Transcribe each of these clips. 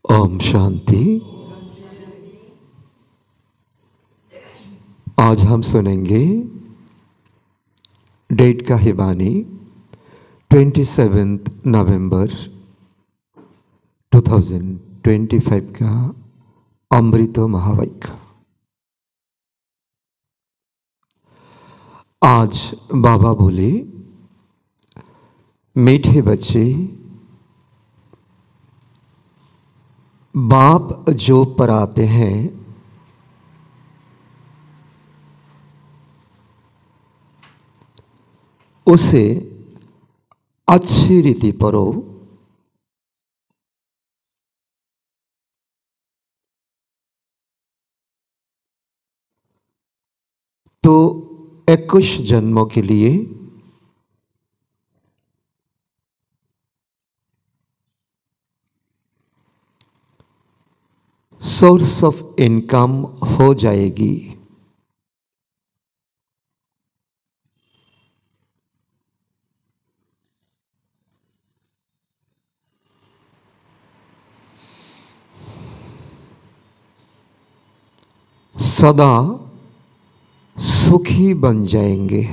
ओम शांति। आज हम सुनेंगे डेट का ही बानी 27 नवंबर 2025 का अमृत महावाक्य। आज बाबा बोले, मीठे बच्चे, बाप जो पढ़ाते हैं उसे अच्छी रीति पढ़ो, तो 21 जन्मों के लिए सोर्स ऑफ इनकम हो जाएगी। सदा सुखी बन जाएंगे।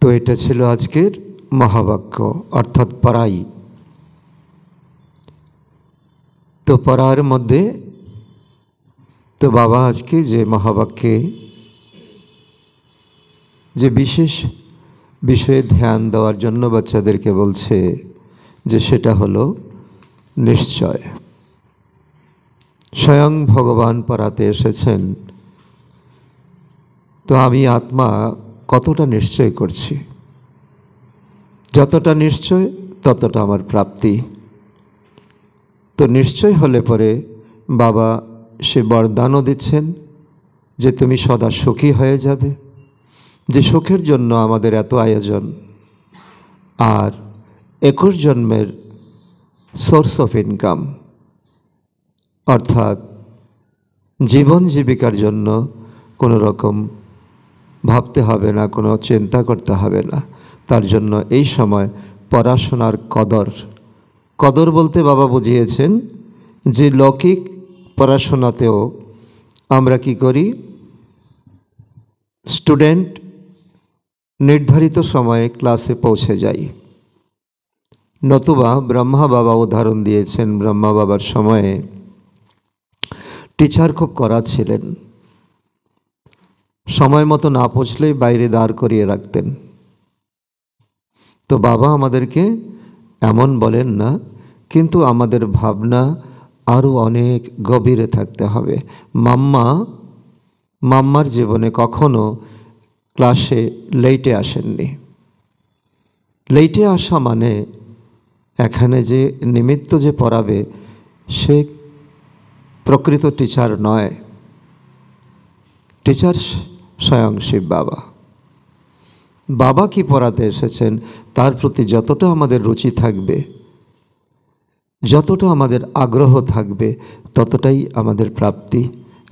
तो এটা ছিল আজকের মহাবাক্য অর্থাৎ পড়াই। তো পড়ার মধ্যে তো বাবা আজকে যে মহাবাক্যে যে বিশেষ বিষয়ে ধ্যান দেওয়ার জন্য বাচ্চাদেরকে বলছে যে সেটা হলো নিশ্চয়। স্বয়ং ভগবান পড়াতে এসেছেন, তো আমি আত্মা কতটা নিশ্চয় করছি, যতটা নিশ্চয় ততটা আমার প্রাপ্তি। তো নিশ্চয় হলে পরে বাবা সে বরদানও দিচ্ছেন যে তুমি সদা সুখী হয়ে যাবে, যে সুখের জন্য আমাদের এত আয়োজন। আর 21 জন্মের সোর্স অফ ইনকাম অর্থাৎ জীবন জীবিকার জন্য কোনো রকম ভাবতে হবে না, কোনো চিন্তা করতে হবে না। তার জন্য এই সময় পড়াশোনার কদর বলতে বাবা বুঝিয়েছেন যে লৌকিক পড়াশোনাতেও আমরা কি করি, স্টুডেন্ট নির্ধারিত সময়ে ক্লাসে পৌঁছে যাই, নতুবা ব্রহ্মা বাবা উদাহরণ দিয়েছেন। ব্রহ্মা বাবার সময়ে টিচার খুব কড়া ছিলেন, সময় মতো না পৌঁছলেই বাইরে দাঁড় করিয়ে রাখতেন। তো বাবা আমাদেরকে এমন বলেন না, কিন্তু আমাদের ভাবনা আরও অনেক গভীরে থাকতে হবে। মাম্মার জীবনে কখনো ক্লাসে লেটে আসেননি। লেটে আসা মানে এখানে যে নিমিত্ত যে পড়াবে সে প্রকৃত টিচার নয়, টিচার স্বয়ং শিব বাবা। বাবা কি পড়াতে এসেছেন তার প্রতি যতটা আমাদের রুচি থাকবে, যতটা আমাদের আগ্রহ থাকবে, ততটাই আমাদের প্রাপ্তি।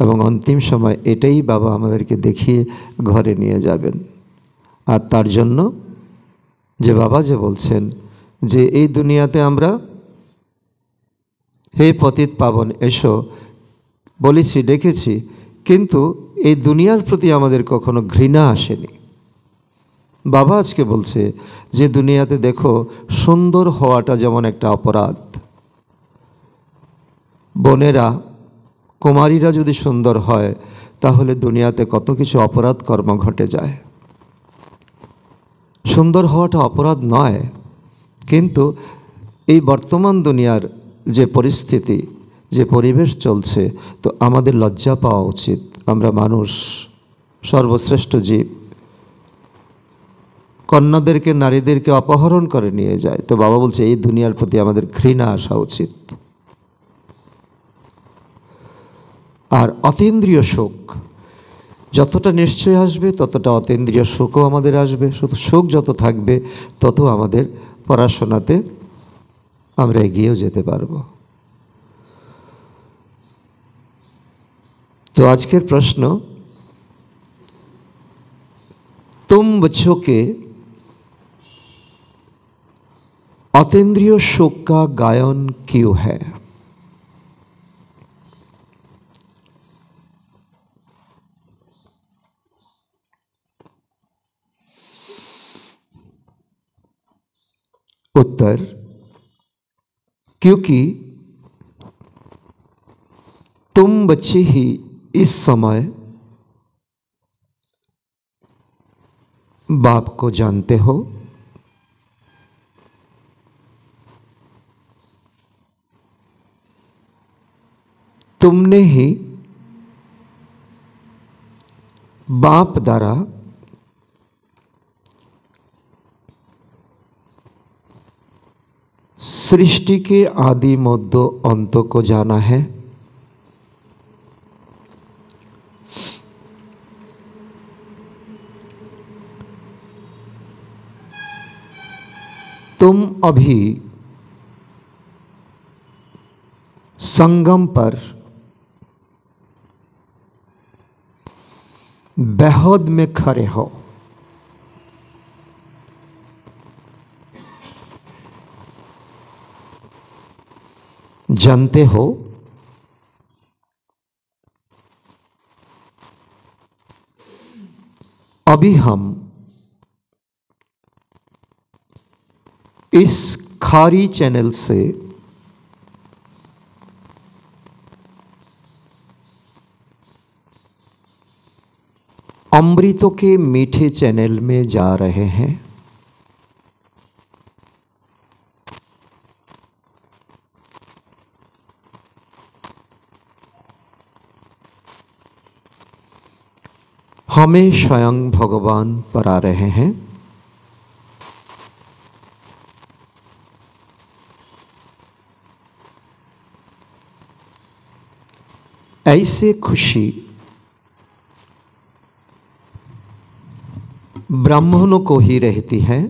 এবং অন্তিম সময় এটাই বাবা আমাদেরকে দেখিয়ে ঘরে নিয়ে যাবেন। আর তার জন্য যে বাবা যে বলছেন যে এই দুনিয়াতে আমরা হে পতিত পাবন এসো বলেছি, ডেকেছি, কিন্তু এই দুনিয়ার প্রতি আমাদের কখনো ঘৃণা আসেনি। বাবা আজকে বলছে যে দুনিয়াতে দেখো সুন্দর হওয়াটা যেমন একটা অপরাধ। বোনেরা, কুমারীরা যদি সুন্দর হয় তাহলে দুনিয়াতে কত কিছু অপরাধ কর্ম ঘটে যায়। সুন্দর হওয়াটা অপরাধ নয়, কিন্তু এই বর্তমান দুনিয়ার যে পরিস্থিতি, যে পরিবেশ চলছে, তো আমাদের লজ্জা পাওয়া উচিত। আমরা মানুষ, সর্বশ্রেষ্ঠ জীব। কন্যাদেরকে, নারীদেরকে অপহরণ করে নিয়ে যায়। তো বাবা বলছে এই দুনিয়ার প্রতি আমাদের ঘৃণা আসা উচিত। আর অতীন্দ্রিয় সুখ যতটা নিশ্চয় আসবে ততটা অতীন্দ্রিয় সুখও আমাদের আসবে। শুধু সুখ যত থাকবে তত আমাদের পড়াশোনাতে আমরা এগিয়েও যেতে পারব। তো আজকের প্রশ্ন तुम बच्चों के अतीन्द्रिय शोक का गायन क्यों है? उत्तर, क्योंकि तुम बच्चे ही इस समय बाप को जानते हो, तुमने ही बाप द्वारा सृष्टि के आदि मध्य अंत को जाना है। तुम अभी संगम पर बेहद में खड़े हो। जानते हो अभी हम इस खारी चैनल से अमृतों के मीठे चैनल में जा रहे हैं। हमें स्वयं भगवान पर आ रहे हैं। ऐसे खुशी ब्राह्मणों को ही रहती है।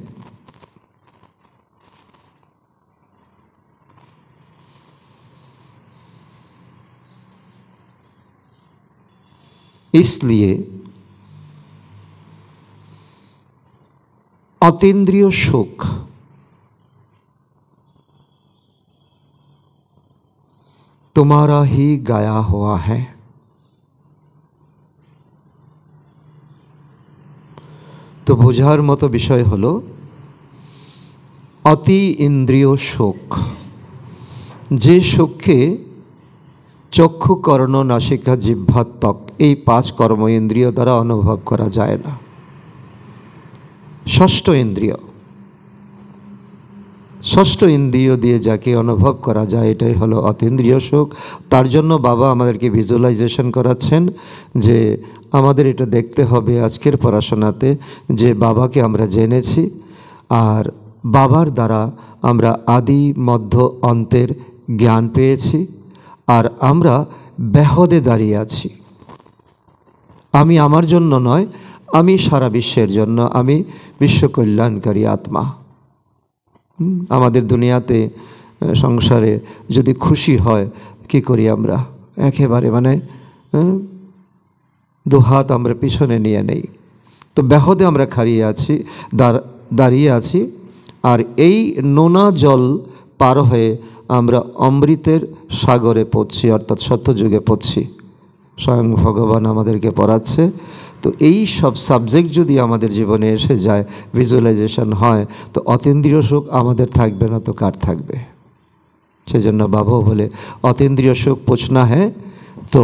इसलिए अतीन्द्रिय शोक तुम्हारा ही गाया हुआ है। तो বোঝার মতো বিষয় হলো অতি ইন্দ্রিয় শোক, যে শোককে চক্ষু কর্ণ নাসিকা জিহ্বা ত্বক এই 5 কর্ম ইন্দ্রিয় দ্বারা অনুভব করা যায় না। ষষ্ঠ ইন্দ্রিয় দিয়ে যাকে অনুভব করা যায় এটাই হলো অতীন্দ্রিয় শোক। তার জন্য বাবা আমাদেরকে ভিজুয়ালাইজেশন করাচ্ছেন যে আমাদের এটা দেখতে হবে আজকের পড়াশোনাতে যে বাবাকে আমরা জেনেছি আর বাবার দ্বারা আমরা আদি মধ্য অন্তের জ্ঞান পেয়েছি আর আমরা বেহদে দাঁড়িয়ে আছি। আমি আমার জন্য নয়, আমি সারা বিশ্বের জন্য, আমি বিশ্ব কল্যাণকারী আত্মা। আমাদের দুনিয়াতে সংসারে যদি খুশি হয় কি করি আমরা? একেবারে মানে দুহাত আমরা পিছনে নিয়ে নেই। তো বেহদে আমরা দাঁড়িয়ে আছি আর এই নোনা জল পার হয়ে আমরা অমৃতের সাগরে পড়ছি, অর্থাৎ সত্যযুগে পড়ছি। স্বয়ং ভগবান আমাদেরকে পড়াচ্ছে। তো এই সব সাবজেক্ট যদি আমাদের জীবনে এসে যায়, ভিজুয়ালাইজেশন হয়, তো অতীন্দ্রিয় সুখ আমাদের থাকবে না তো কার থাকবে? সেজন্য বাবাও বলে অতীন্দ্রিয় সুখ পোছনা হ্যাঁ তো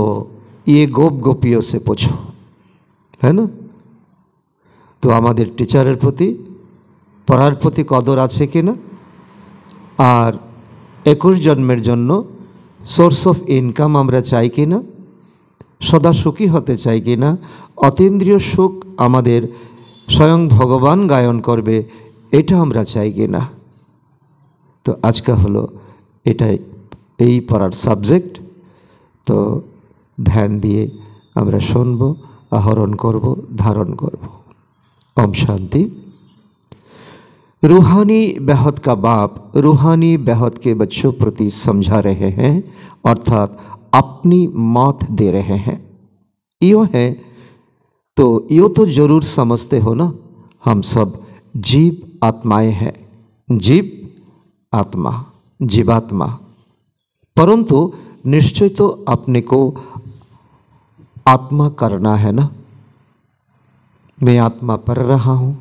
ইয়ে গোপ গোপিও সে পোছো, হ্যাঁ না? তো আমাদের টিচারের প্রতি পড়ার প্রতি কদর আছে কি না? আর 21 জন্মের জন্য সোর্স অফ ইনকাম আমরা চাই কি না? সদা সুখী হতে চাই কি না? অতীন্দ্রিয় সুখ আমাদের স্বয়ং ভগবান গায়ন করবে এটা আমরা চাই কি না? তো আজকে হলো এটাই এই পড়ার সাবজেক্ট। তো ধ্যান দিয়ে আমরা শুনব, আহরণ করব, ধারণ করব। ओम शांति। रूहानी बेहद का बाप रूहानी बेहद के बच्चों प्रति समझा रहे हैं, अर्थात अपनी मौत दे रहे हैं। यो है तो यो तो जरूर समझते हो ना हम सब जीव आत्माएं हैं, जीव आत्मा, जीवात्मा। परंतु निश्चय तो अपने को आत्मा करना है ना। मैं आत्मा पढ़ रहा हूँ,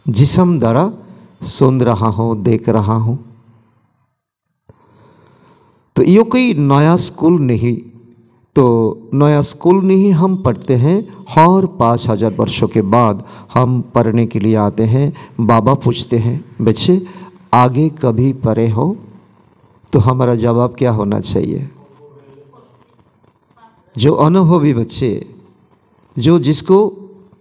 जिस्म द्वारा सुन रहा हूँ, देख रहा हूँ। तो ये कोई नया स्कूल नहीं, तो नया स्कूल नहीं हम पढ़ते हैं। और 5000 वर्षों के बाद हम पढ़ने के लिए आते हैं। बाबा पूछते हैं, बच्चे आगे कभी पढ़े हो? तो हमारा जवाब क्या होना चाहिए? जो अनुभवी बच्चे, जो जिसको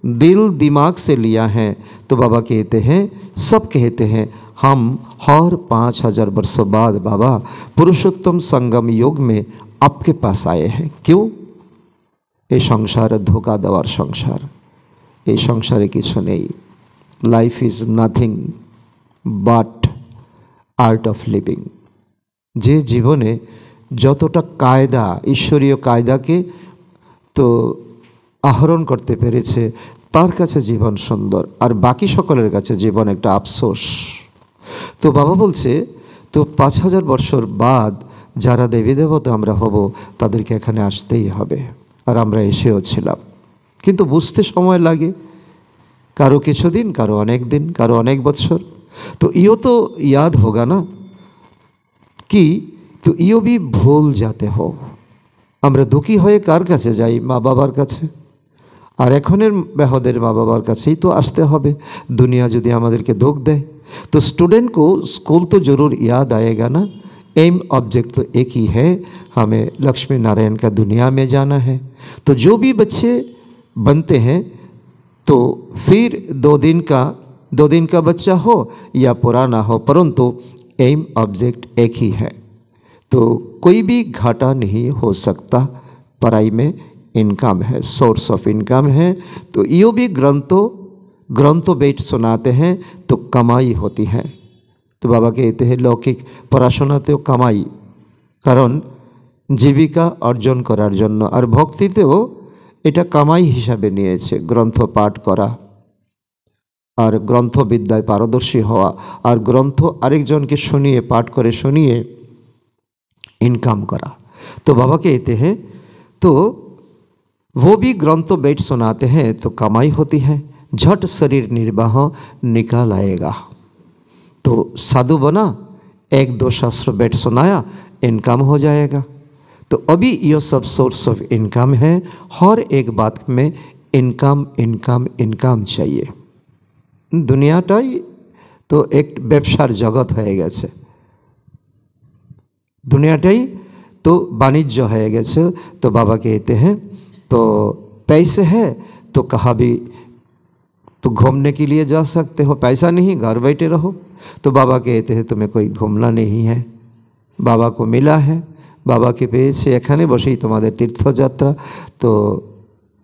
दिल दिमाग से लिया है, तो बाबा कहते हैं, सब कहते हैं हम और 5000 वर्षों बाद बाबा पुरुषोत्तम संगम योग में आपके पास आए हैं। क्यों? ये संसार धोखा देवार संसार, ये संसारे किछु नहीं। लाइफ इज नथिंग बाट आर्ट ऑफ लिविंग। जे जीवने যতটা কায়দা, ঈশ্বরীয় কায়দাকে তো আহরণ করতে পেরেছে, তার কাছে জীবন সুন্দর, আর বাকি সকলের কাছে জীবন একটা আফসোস। তো বাবা বলছে, তো 5000 বছর বাদ যারা দেবী দেবতা আমরা হব, তাদেরকে এখানে আসতেই হবে। আর আমরা এসেও ছিলাম, কিন্তু বুঝতে সময় লাগে, কারো কিছুদিন, কারো অনেক দিন, কারো অনেক বছর। তো ইও তো याद होगा ना कि तो इो भी भूल जाते हो। আমরা দুঃখী হয়ে কার কাছে যাই? মা বাবার কাছে। আর এখনের বেহদের মা বাবার কাছেই তো আসতে হবে, দুনিয়া যদি আমাদেরকে দুঃখ দেয়। तो स्टूडेंट को स्कूल तो ज़रूर याद आएगा ना। एम ऑब्जेक्ट तो एक ही है, हमें लक्ष्मी नारायण का दुनिया में जाना है। तो जो भी बच्चे बनते हैं, तो फिर 2 दिन का बच्चा हो या पुराना हो, परंतु एम ऑब्जेक्ट एक ही है। तो कोई भी घाटा नहीं हो सकता। पढ़ाई में इनकम है, सोर्स ऑफ इनकम है। तो यो भी ग्रंथों बैठ सुनाते हैं तो कमाई होती है। तो बाबा कहते हैं लौकिक पढ़ाशोनातेও कमाई, कारण জীবিকা অর্জন করার জন্য। আর ভক্তিতেও এটা কামাই হিসাবে নিয়েছে, গ্রন্থ পাঠ করা আর গ্রন্থবিদ্যায় পারদর্শী হওয়া, আর গ্রন্থ আরেকজনকে শুনিয়ে পাঠ করে শুনিয়ে इनकम करा। तो बाबा कहते हैं तो वो भी ग्रंथ बैठ सुनाते हैं तो कमाई होती है। झट शरीर निर्वाह निकाल आएगा। तो साधु बना, 1-2 शास्त्र बैठ सुनाया, इनकम हो जाएगा। तो अभी ये सब सोर्स ऑफ इनकम है। हर एक बात में इनकम इनकम इनकम चाहिए। दुनियाटाई तो एक व्यवसार जगत हो गए, दुनियाटाई तो वाणिज्य हो गए। तो बाबा कहते हैं तो पैसे है तो कहाँ भी तो घूमने के लिए जा सकते हो, पैसा नहीं घर बैठे रहो। तो बाबा कहते हैं तुम्हें कोई घूमना नहीं है, बाबा को मिला है, बाबा के पेয়েছে, এখানে বসেই তোমাদের তীর্থযাত্রা। तो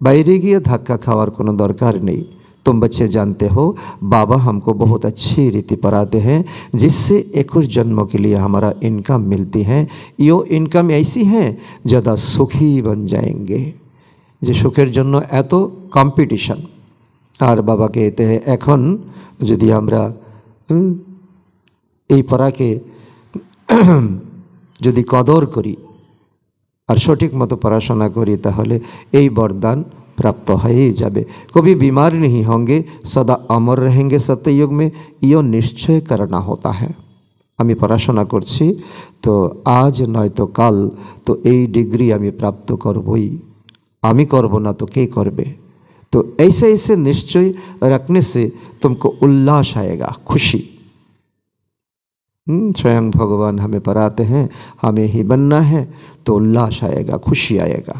বাইরে গিয়ে ধাক্কা খাওয়ার কোনো দরকার নেই। तुम बच्चे जानते हो बाबा हमको बहुत अच्छी रीति पढ़ाते हैं, जिससे 21 जन्मों के लिए हमारा इनकम मिलती है। यो इनकम ऐसी है ज़्यादा सुखी बन जाएंगे, जो सुखेर जन्य एत कम्पिटिशन। और बाबा कहते हैं एखन यदि हमरा এই পড়াকে যদি কদর করি আর সঠিক মতো পড়াশোনা করি, তাহলে এই বরদান प्राप्त हो ही जाए। कभी बीमार नहीं होंगे, सदा अमर रहेंगे सत्ययुग में। यो निश्चय करना होता है। आमी पढ़ाशोना करছি, तो आज नय तो काल तो এই डिग्री आमी प्राप्त करबई, आमी करब ना तो के करबे। तो ऐसे ऐसे निश्चय रखने से तुमको उल्लास आएगा, खुशी। स्वयं भगवान हमें पढ़ाते हैं, हमें ही बनना है, तो उल्लास आएगा, खुशी आएगा।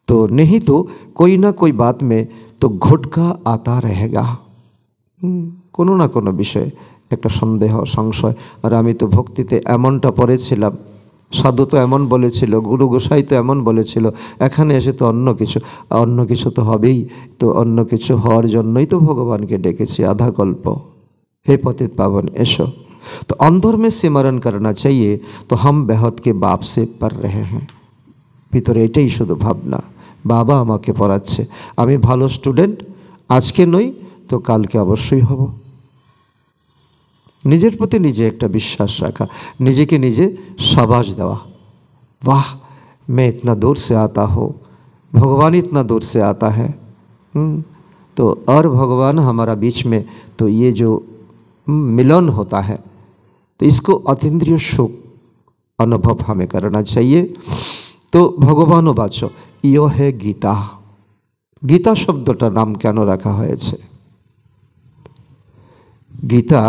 तो नहीं तो कोई ना कोई बात में तो घुटका आता रहेगा, कोनो ना कोनो विषय एक सन्देह संशय। और आमी तो भक्तिते एमनटा पड़ेছিলাম, साधु तो एमन बोलेছিল, गुरु गोसाई तो एमन बोलेছিল, एखाने एसे तो अन्न किछु तो हबेई। तो अन्न किछु हওয়ার জন্যই तो भगवानके डेकेছি आधा कल्प। हे पतित पावन एसो। तो अंदर में सिमरण करना चाहिए। तो हम बेहद के बाप से पढ़ रहे हैं, ভিতরে এটাই শুধু ভাবনা, বাবা আমাকে পড়াচ্ছে, আমি ভালো স্টুডেন্ট, আজকে নই তো কালকে অবশ্যই হব। নিজের প্রতি নিজে একটা বিশ্বাস রাখা, নিজেকে নিজে शाबाश দেওয়া, वाह मैं इतना दूर से आता हूँ, भगवान इतना दूर से आता है। तो और भगवान हमारा बीच में, तो ये जो मिलन होता है, तो इसको अतीन्द्रिय सुख अनुभव हमें करना चाहिए। तो भगवान वाचो यो है गीता। गीता शब्दटार नाम केन रखा हয়েছে? गीता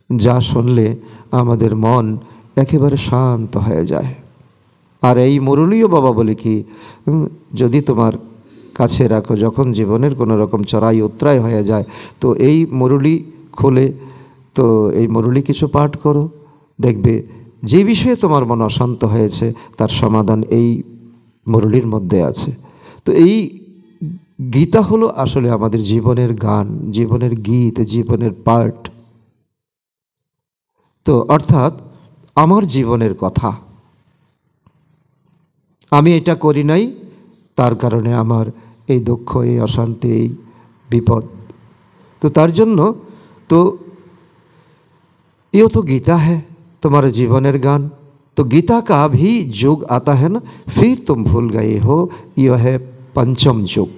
যা শুনলে আমাদের মন একেবারে শান্ত হয়ে যায়। আর এই মুরলীও বাবা বলে কি, যদি তোমার কাছে রাখো, যখন জীবনের কোনো রকম চড়াই উতরাই হয়ে যায়, তো এই মুরলী খুলে, তো এই মুরলী কিছু পাঠ করো, দেখবে যে বিষয়ে তোমার মন অশান্ত হয়েছে তার সমাধান এই মুরলীর মধ্যে আছে। তো এই গীতা হলো আসলে আমাদের জীবনের গান, জীবনের গীত, জীবনের পাঠ। তো অর্থাৎ আমার জীবনের কথা, আমি এটা করি নাই, তার কারণে আমার এই দুঃখ, এই অশান্তি, এই বিপদ। तो तार जन्य तो ये तो गीता है, तुम्हारे जीवनेर गान। तो गीता का भी युग आता है ना, फिर तुम भूल गए हो, यह है पंचम युग।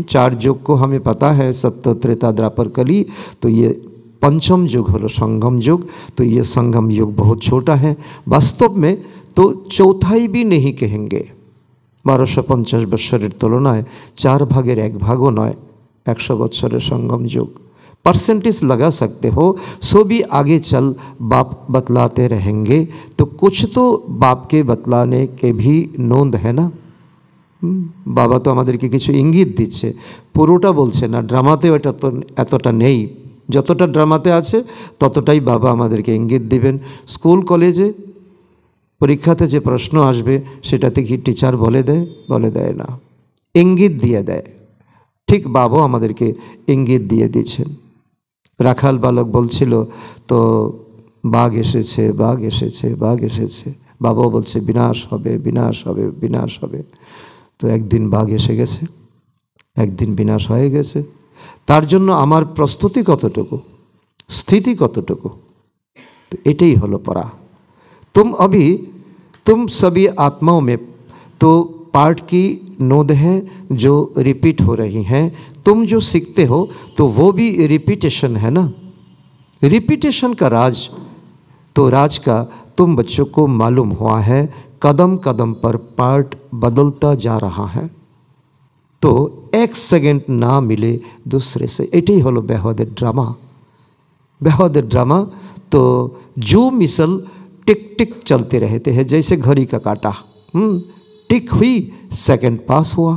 4 युग को हमें पता है, सत्य त्रेता द्वापर कली। तो ये पंचम युग हलो संगम युग। तो ये संगम युग बहुत छोटा है वास्तव में, तो चौथाई भी नहीं कहेंगे। 1250 बत्सरेर तुलनाय 4 भागेर 1 भागो नय, 100 बत्सरेर संगम युग। परसेंटेज लगा सकते हो, सो भी आगे चल बाप बतलाते रहेंगे। तो कुछ तो बाप के बतलाने के भी नोंद है ना। बाबा तो आमादेरके किछु इंगित दिच्छे, पुरोटा बोलछे ना। ड्रामातेও এটা তো এতটা নেই, যতটা ড্রামাতে আছে ততটাই বাবা আমাদেরকে ইঙ্গিত দিবেন। স্কুল কলেজে পরীক্ষাতে যে প্রশ্ন আসবে সেটাতে কি টিচার বলে দেয় না, ইঙ্গিত দিয়ে দেয়। ঠিক বাবাও আমাদেরকে ইঙ্গিত দিয়ে দিয়েছেন। রাখাল বালক বলছিল, তো বাঘ এসেছে, বাঘ এসেছে, বাঘ এসেছে। বাবাও বলছে বিনাশ হবে, বিনাশ হবে, বিনাশ হবে। তো একদিন বাঘ এসে গেছে, একদিন বিনাশ হয়ে গেছে। তার জন্য আমার প্রস্তুতি কতটুকু, স্থিতি কতটুকু, তো এটাই হলো পড়া। तुम सभी आत्माओं में तो पार्ट की नोद है जो रिपीट हो रही हैं। तुम जो सीखते हो तो वो भी रिपीटेशन है ना। रिपीटेशन का राज, तो राज का तुम बच्चों को मालूम हुआ है। कदम कदम पर पार्ट बदलता जा रहा है। तो 1 सेकेंड ना मिले दूसरे से, एटाई हलो बेहदेर ड्रामा। बेहदेर ड्रामा तो जो मिसल टिक टिक चलते रहते हैं, जैसे घड़ी का कांटा। टिक हुई, सेकंड पास हुआ।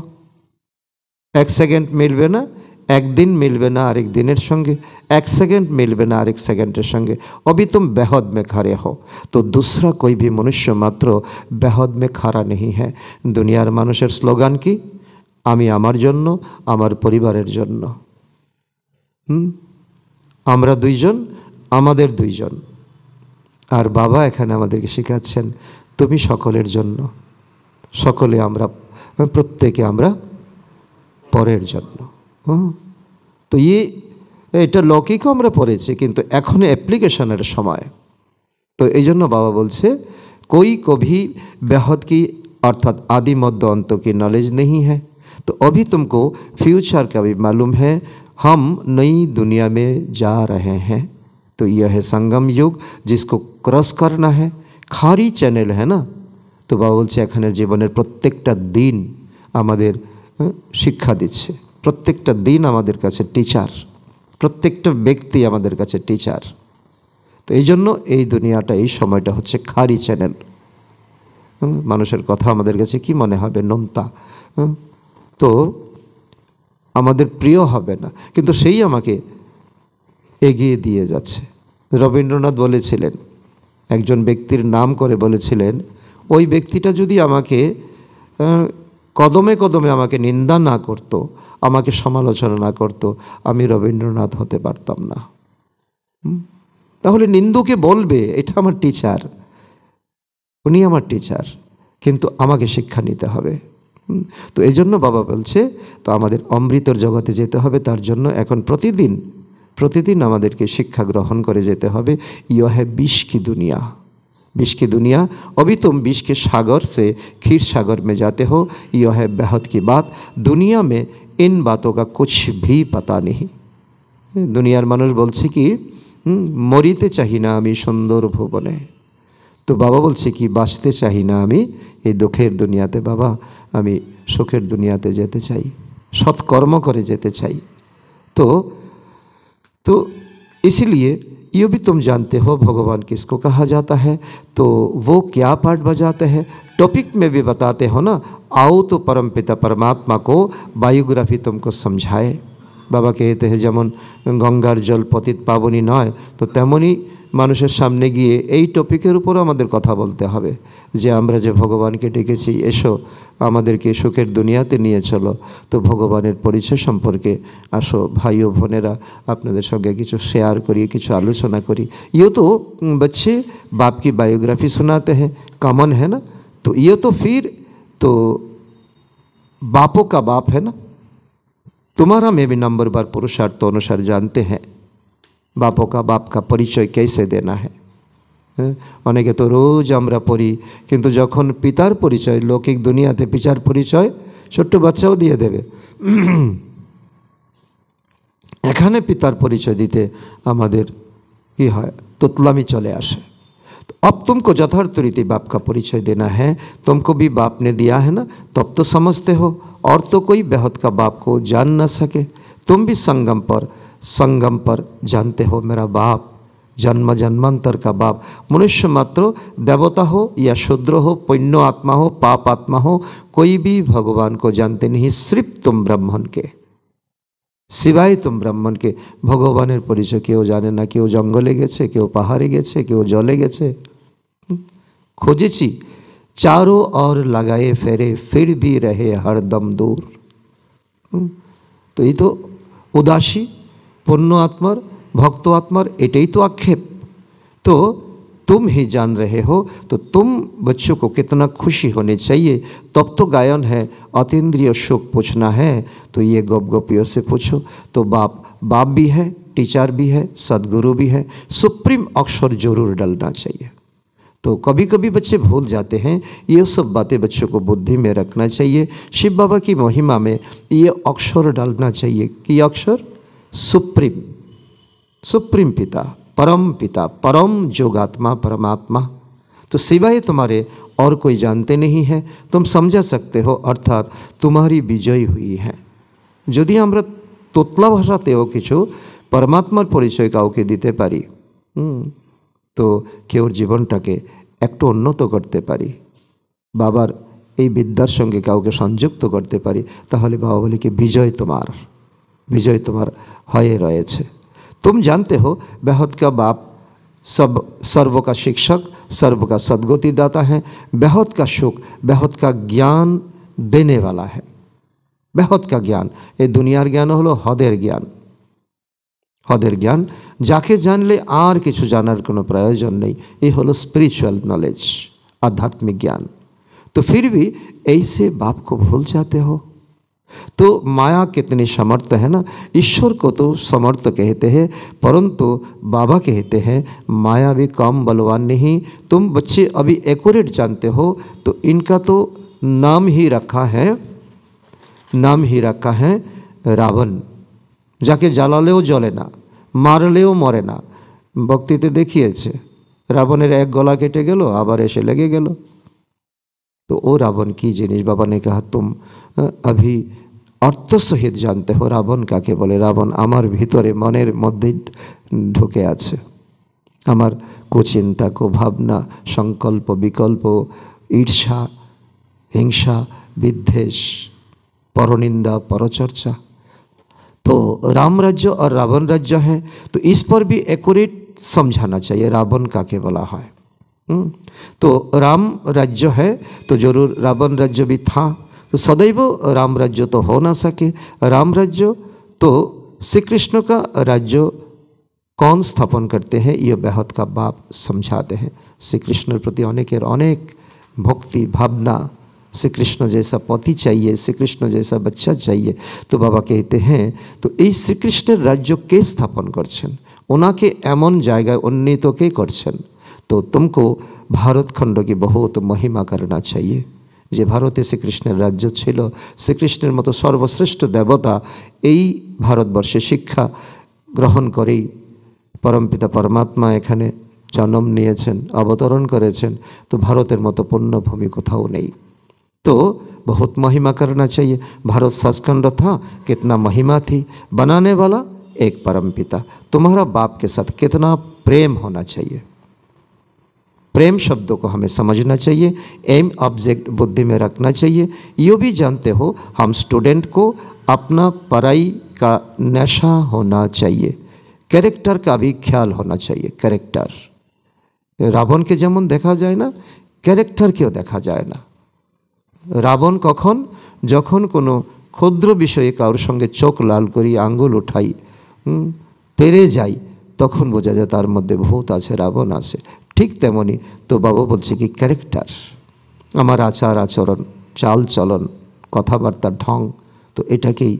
1 सेकेंड मिलबे ना, एक दिन मिलबे ना आरेक दिनेर संगे, 1 सेकेंड मिलबे ना आरेक सेकेंडेर संगे। अभी तुम बेहद में खड़े हो, तो दूसरा कोई भी मनुष्य मात्र बेहद में खड़ा नहीं है। दुनियार मानुषेर स्लोगान की, आमी आमार जन्य, आमार परिवारेर जन्य। आमरा दुइजन, आमादेर दुइजन। और बाबा एखाने आमादेरके शिखाচ্ছেন তুমি সকলের জন্য, সকলে আমরা, প্রত্যেকে আমরা পরের জন্য। তো এটা লৌকিকও আমরা পড়েছি, কিন্তু এখন অ্যাপ্লিকেশনের সময়। তো এই জন্য বাবা বলছে कोई कभी बेहद की अर्थात आदि मध्य अंत की नॉलेज नहीं है। तो अभी तुमको फ्यूचर का भी मालूम है। हम नई दुनिया में जा रहे हैं। तो यह है संगम युग, जिसको क्रॉस करना है। खारी चैनल है ना। तो बाबा बोलছে এখানের জীবনের প্রত্যেকটা দিন আমাদের শিক্ষা দিচ্ছে, প্রত্যেকটা দিন আমাদের কাছে টিচার, প্রত্যেকটা ব্যক্তি আমাদের কাছে টিচার। তো এই জন্য এই দুনিয়াটা, এই সময়টা হচ্ছে খারি চ্যানেল। মানুষের কথা আমাদের কাছে কি মনে হবে, নোনতা, তো আমাদের প্রিয় হবে না, কিন্তু সেই আমাকে এগিয়ে দিয়ে যাচ্ছে। রবীন্দ্রনাথ বলেছিলেন, একজন ব্যক্তির নাম করে বলেছিলেন, ওই ব্যক্তিটা যদি আমাকে কদমে কদমে আমাকে নিন্দা না করত, আমাকে সমালোচনা না করত, আমি রবীন্দ্রনাথ হতে পারতাম না। তাহলে নিন্দুকে বলবে এটা আমার টিচার, উনি আমার টিচার, কিন্তু আমাকে শিক্ষা নিতে হবে। তো এই জন্য বাবা বলছে তো আমাদের অমৃতর জগতে যেতে হবে, তার জন্য এখন প্রতিদিন আমাদেরকে শিক্ষা গ্রহণ করে যেতে হবে। ইয় है विष की दुनिया, विष की दुनिया, अभी तुम विष के सागर से क्षीर सागर में जाते हो। यह है बेहद की बात, दुनिया में इन बातों का कुछ भी पता नहीं। दुनियार मानुष बोलছে কি মরিতে চাহি না আমি সুন্দর ভুবনে, তো বাবা বলছে কি বাঁচতে চাহি না আমি এই দুঃখের দুনিয়াতে, বাবা আমি সুখের দুনিয়াতে যেতে চাই, সৎকর্ম করে যেতে চাই। तो इसीलिए ये भी तुम जानते हो भगवान किसको कहा जाता है, तो वो क्या पार्ट बजाते हैं, टॉपिक में भी बताते हो ना। आओ तो परमपिता परमात्मा को बायोग्राफी तुमको समझाए। बाबा कहते हैं যেমন গঙ্গার জল পতিত পাবনী নয়, তো তেমনই মানুষের সামনে গিয়ে এই টপিকের উপর আমাদের কথা বলতে হবে যে আমরা যে ভগবানকে ডেকেছি এসো আমাদেরকে সুখের দুনিয়াতে নিয়ে চলো। তো ভগবানের পরিচয় সম্পর্কে আসো ভাই ও বোনেরা আপনাদের সঙ্গে কিছু শেয়ার করি, কিছু আলোচনা করি। ये तो बच्चे बाप की बायोग्राफी सुनाते हैं, कॉमन है ना। तो ये तो फिर तो बापों का बाप है ना। तुम्हारा में भी नंबर बार पुरुषार्थ अनुसार जानते हैं बापों का बाप का परिचय कैसे देना है। অনেকে তো রোজ আমরা পড়ি, কিন্তু যখন পিতার পরিচয় লৌকিক দুনিয়াতে পিতার পরিচয় ছোট্ট বাচ্চাও দিয়ে দেবে, এখানে পিতার পরিচয় দিতে আমাদের কি হয় তোতলামি চলে আসে। अब तुमको यथार्थ रीति बाप का परिचय देना है, तुमको भी बाप ने दिया है ना, तब तो समझते हो। और तो कोई बेहद का बाप को जान न सके, तुम भी संगम पर जानते हो मेरा बाप, जन्म जन्मांतर का बाप। मनुष्य मात्र देवता हो या शूद्र हो, पुण्य आत्मा हो पाप आत्मा हो, कोई भी भगवान को जानते नहीं, सिर्फ तुम ब्राह्मण के सिवाय तुम ब्राह्मण के भगवाনের পরিচয় কেউ জানে না। কেউ জঙ্গলে গেছে, কেউ পাহাড়ে গেছে, কেউ জলে গেছে, खोजेছি चारों ओर लगाए फेरे फिर भी रहे हरदम दूर। तो ये तो उदासी पुण्य आत्मार भक्त आत्मार एटाई तो आक्षेप। तो तुम ही जान रहे हो, तो तुम बच्चों को कितना खुशी होनी चाहिए। तब तो गायन है अतीन्द्रिय सुख पूछना है, तो ये गोपियों से पूछो। तो बाप भी है, टीचर भी है, सदगुरु भी है, सुप्रीम अक्षर जरूर डलना चाहिए। तो कभी कभी बच्चे भूल जाते हैं, ये सब बातें बच्चों को बुद्धि में रखना चाहिए। शिव बाबा की महिमा में ये अक्षर डालना चाहिए कि अक्षर सुप्रीम पिता, परम जोगात्मा परमात्मा। तो सिवाय तुम्हारे और कोई जानते नहीं है, तुम समझा सकते हो, अर्थात तुम्हारी विजय हुई है। यदि আমরা তোতলা ভাষাতেও কিছু परमात्मार परिचय কাউকে দিতে পারি, তো কেউর জীবনটাকে একটু উন্নত করতে পারি, বাবার এই বিদ্যার সঙ্গে কাউকে সংযুক্ত করতে পারি, তাহলে বাবা বলে কি বিজয় তোমার হয়ে রয়েছে। तुम जानते हो बेहद का बाप सर्व का शिक्षक, सर्व का सद्गति दाता है, बेहद का सुख, बेहद का ज्ञान देने वाला है। बेहद का ज्ञान ये दुनियार ज्ञान हलो हदेर ज्ञान, जाके जानले आर किछु जानार कोनो प्रयोजन नहीं, ये हलो स्पिरिचुअल नॉलेज, आध्यात्मिक ज्ञान। तो फिर भी ऐसे बाप को भूल जाते हो। तो माया कितनी समर्थ है ना। ईश्वर को तो समर्थ कहते हैं, परंतु बाबा कहते हैं माया भी कम बलवान नहीं। तुम बच्चे अभी एक्यूरेट जानते हो, तो इनका तो नाम ही रखा है रावण। যাকে জ্বালালেও জ্বলে না, মারলেও মরে না। ভক্তিতে দেখিয়েছে রাবণের এক গলা কেটে গেল, আবার এসে লেগে গেল। तो वो रावण की जिनिस बाबा ने कहा तुम अभी अर्थ सहित जानते हो रावण काके बोले। रावण आमार भीतरे मनेर मध्य ढुके आछे, आमार कुचिंता कुभावना संकल्प विकल्प ईर्षा हिंसा विद्वेष परनिंदा परचर्चा। तो राम राज्य और रावण राज्य है, तो इस पर भी एक्यूरेट समझाना चाहिए रावण काके बोला है। तो राम राज्य है तो जरूर रावण राज्य भी था, तो सदैव राम राज्य तो हो ना सके। राम राज्य तो श्री कृष्ण का राज्य कौन स्थापन करते हैं, ये बेहद का बाप समझाते हैं। श्री कृष्ण प्रति अनेक भक्ति भावना श्री कृष्ण जैसा पति चाहिए, श्री कृष्ण जैसा बच्चा चाहिए। तो बाबा कहते हैं तो এই শ্রীকৃষ্ণের রাজ্য কে স্থাপন করছেন, ওনাকে এমন জায়গায় উন্নীত কে করছেন। तो तुमको भारतखंड की बहुत महिमा करना चाहिए। যে ভারতে শ্রীকৃষ্ণের রাজ্য ছিল, শ্রীকৃষ্ণের মতো সর্বশ্রেষ্ঠ দেবতা এই ভারতবর্ষে শিক্ষা গ্রহণ করেই परमपिता परमात्मा এখানে जन्म নিয়েছেন, अवतरण করেছেন। तो भारतेर मतो पुण्यभूमि कोথাও নেই। तो बहुत महिमा करना चाहिए। भारत सचखंड था, कितना महिमा थी। बनाने वाला एक परमपिता। तुम्हारा बाप के साथ कितना प्रेम होना चाहिए। प्रेम शब्दों को हमें समझना चाहिए, एम ऑब्जेक्ट बुद्धि में रखना चाहिए। ये भी जानते हो हम स्टूडेंट को अपना पढ़ाई का नशा होना चाहिए, कैरेक्टर का भी ख्याल होना चाहिए। कैरेक्टर रावण के जेमन देखा जाए ना, कैरेक्टर क्यों देखा जाए ना। रावण कखन जखन कोनो क्षुद्र विषये कारोर संगे चोख लाल करी आंगुल उठाई तेरे जाई तखन बोझा যায় তার মধ্যে ভূত আছে, রাবণ আছে। ঠিক তেমনি তো বাবা বলছে কি ক্যারেক্টার, আমার আচার আচরণ, চাল চলন, কথাবার্তার ঢং, তো এটাকেই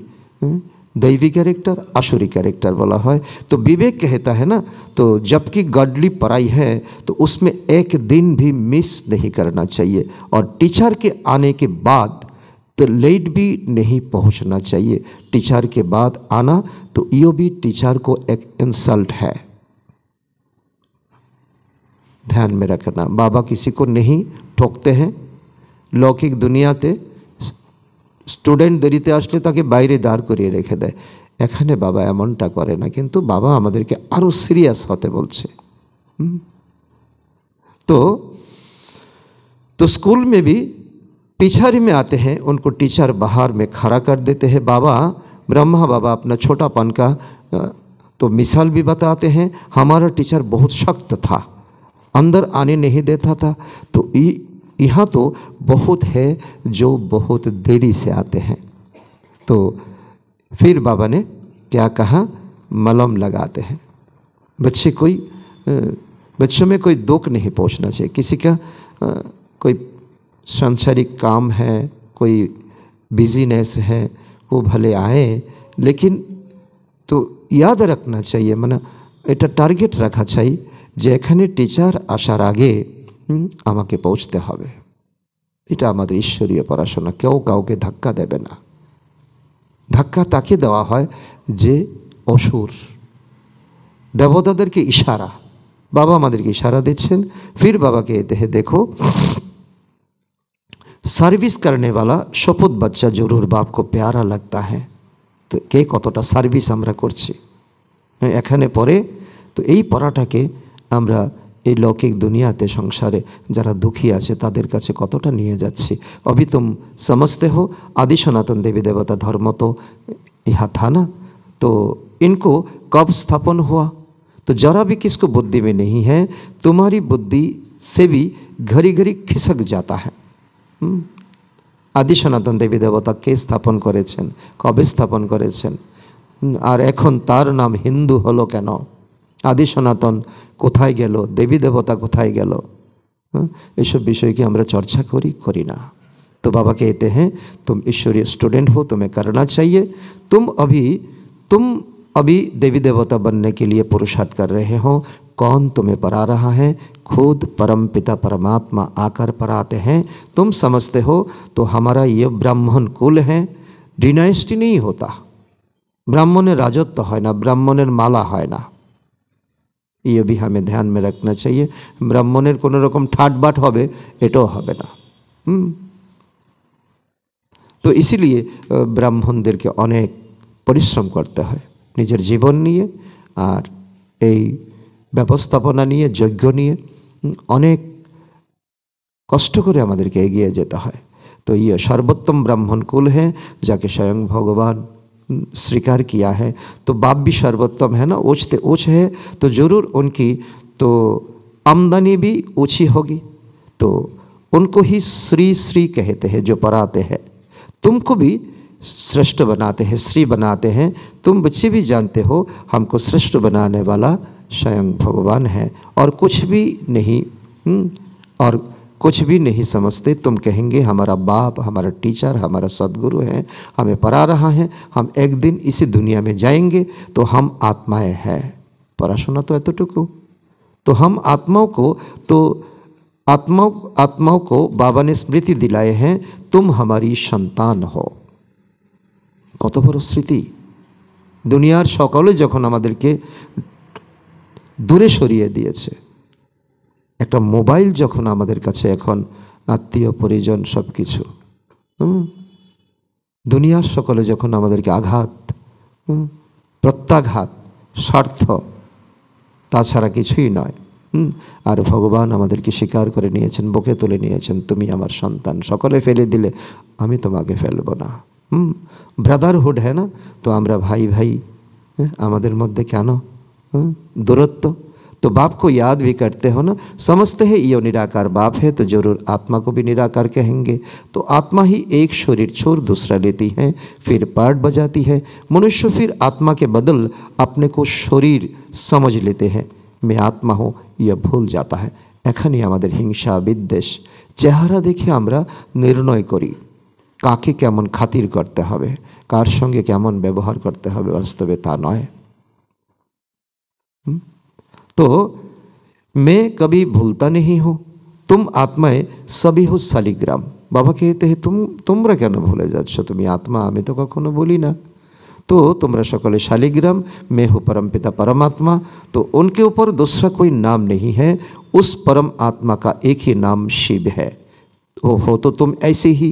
दैवी कैरेक्टर आसुरी कैरेक्टर बोला है। तो विवेक कहता है ना, तो जबकि गॉडली पढ़ाई है तो उसमें एक दिन भी मिस नहीं करना चाहिए। और टीचर के आने के बाद तो लेट भी नहीं पहुंचना चाहिए। टीचर के बाद आना तो यो भी टीचर को एक इंसल्ट है, ध्यान में रखना। बाबा किसी को नहीं ठोकते हैं। लौकिक दुनियाते स्टूडेंट देरीते आसले ताके बाइरे दाঁড় करिए रेखे देय, एखाने बाबा एमनटा करे ना, किन्तु बाबा आमादेरके आरो सिरियास होते बोलछे। तो स्कूल में भी पिछाड़ी में आते हैं, उनको टीचर बाहर में खड़ा कर देते हैं। बाबा ब्रह्मा बाबा अपना छोटापन का तो मिसाल भी बताते हैं। हमारा टीचर बहुत सख्त था, अंदर आने नहीं देता था। तो यहाँ तो बहुत है जो बहुत देरी से आते हैं। तो फिर बाबा ने क्या कहा, मलम लगाते हैं। बच्चों में कोई दुख नहीं पहुँचना चाहिए। किसी का कोई सांसारिक काम है, कोई बिजीनेस है, वो भले आए, लेकिन तो याद रखना चाहिए, माना এটা টার্গেট রাখা চাই যে এখানে টিচার আসার আগে আমাকে পৌঁছতে হবে। এটা আমাদের ঈশ্বরীয় পড়াশোনা। কেউ কাউকে ধাক্কা দেবে না। ধাক্কা তাকে দেওয়া হয় যে অসুর। দেবতাদেরকে ইশারা, বাবা আমাদেরকে ইশারা দিচ্ছেন। फिर बाबा कहते हैं देखो सर्विस करने वाला शपथ बच्चा जरूर बाप को प्यारा लगता है। तो কে কতটা সার্ভিস আমরা করছি এখানে পড়ে, তো এই পড়াটাকে আমরা এই লৌকিক দুনিয়াতে সংসারে যারা দুঃখী আছে তাদের কাছে কতটা নিয়ে যাচ্ছি। अभी तुम समझते हो आदि सनातन देवी देवता धर्म तो यहाँ था ना, तो इनको कब स्थापन हुआ। तो जरा भी किसको बुद्धि में नहीं है, तुम्हारी बुद्धि से भी घड़ी घड़ी खिसक जाता है। आदि सनातन देवी देवता के स्थापन करेছেন, कबे स्थापन करेছেন, আর এখন তার নাম হিন্দু হলো কেন। आदि सनातन কোথায় গেল, দেবী দেবতা কোথায় গেল, এইসব বিষয় কি আমরা চর্চা করি না। तो बाबा कहते हैं तुम ईश्वरीय स्टूडेंट हो, तुम्हें करना चाहिए। तुम अभी देवी देवता बनने के लिए पुरुषार्थ कर रहे हो। कौन तुम्हें पढ़ा रहा है, खुद परम पिता परमात्मा आकर पढ़ाते हैं। तुम समझते हो तो हमारा ये ब्राह्मण कुल है, डिनाइस्टी नहीं होता। ब्राह्मणेर राजत्व है ना, ब्राह्मणेर माला है ना, ये भी हमें ध्यान में रखना चाहिए। ब्राह्मणेर कोनो रकम ठाटबाट होबे एटाও হবে না। तो इसीलिए ब्राह्मणদেরকে অনেক পরিশ্রম করতে হয় নিজের জীবন নিয়ে, আর এই ব্যবস্থাপনা নিয়ে, যজ্ঞ নিয়ে অনেক কষ্ট করে আমাদেরকে এগিয়ে যেতে হয়। तो ये सर्वोत्तम ब्राह्मण कुल है जाके स्वयं भगवान स्वीकार किया है। तो बाप भी सर्वोत्तम है ना, ऊँचते ऊँच है, तो ज़रूर उनकी तो आमदनी भी ऊँची होगी। तो उनको ही श्री श्री कहते हैं जो पढ़ाते हैं। तुमको भी श्रेष्ठ बनाते हैं, श्री बनाते हैं। तुम बच्चे भी जानते हो हमको श्रेष्ठ बनाने वाला स्वयं भगवान है और कुछ भी नहीं। और कुछ भी नहीं समझते, तुम कहेंगे हमारा बाप, हमारा टीचर, हमारा सद्गुरु है, हमें पढ़ा रहा है, हम एक दिन इसी दुनिया में जाएंगे तो हम आत्माएं हैं। पढ़ाशोना तो एतटुकु। तो हम आत्माओं को बाबा ने स्मृति दिलाए हैं, तुम हमारी संतान हो। কত বড় স্মৃতি। দুনিয়ার সকলে যখন আমাদেরকে দূরে সরিয়ে দিয়েছে, একটা মোবাইল যখন আমাদের কাছে এখন আত্মীয় পরিজন সব কিছু, দুনিয়ার সকলে যখন আমাদেরকে আঘাত, প্রত্যাঘাত, স্বার্থ, তাছাড়া কিছুই নয়, আর ভগবান আমাদেরকে স্বীকার করে নিয়েছেন, বুকে তুলে নিয়েছেন, তুমি আমার সন্তান। সকলে ফেলে দিলে আমি তোমাকে ফেলবো না। ব্রাদারহুড है ना, तो আমরা भाई भाई, আমাদের মধ্যে কেন दूरत्व? तो बाप को याद भी करते हो ना, समझते हैं ये निराकार बाप है तो जरूर आत्मा को भी निराकार कहेंगे। तो आत्मा ही एक शरीर छोड़ दूसरा लेती है, फिर पाठ बजाती है। मनुष्य फिर आत्मा के बदल अपने को शरीर समझ लेते हैं, मैं आत्मा हूँ यह भूल जाता है। এখানেই আমাদের হিংসা, বিদ্বেষ, চেহারা দেখে আমরা নির্ণয় করি কাকে কেমন খাতির করতে হবে, কার সঙ্গে কেমন ব্যবহার করতে হবে, বাস্তবে তা নয়। तो मैं कभी भूलता नहीं हूँ, तुम आत्माएं सभी हो शालिग्राम। बाबा कहते हैं তোমরা কেন ভুলে যাচ্ছ, তুমি আত্মা, আমি তো কখনো বলি না। तो तुमरा सकले शालिग्राम, मैं हूँ परमपिता परमात्मा। तो उनके ऊपर दूसरा कोई नाम नहीं है, उस परम आत्मा का एक ही नाम शिव है। हो तो तुम ऐसे ही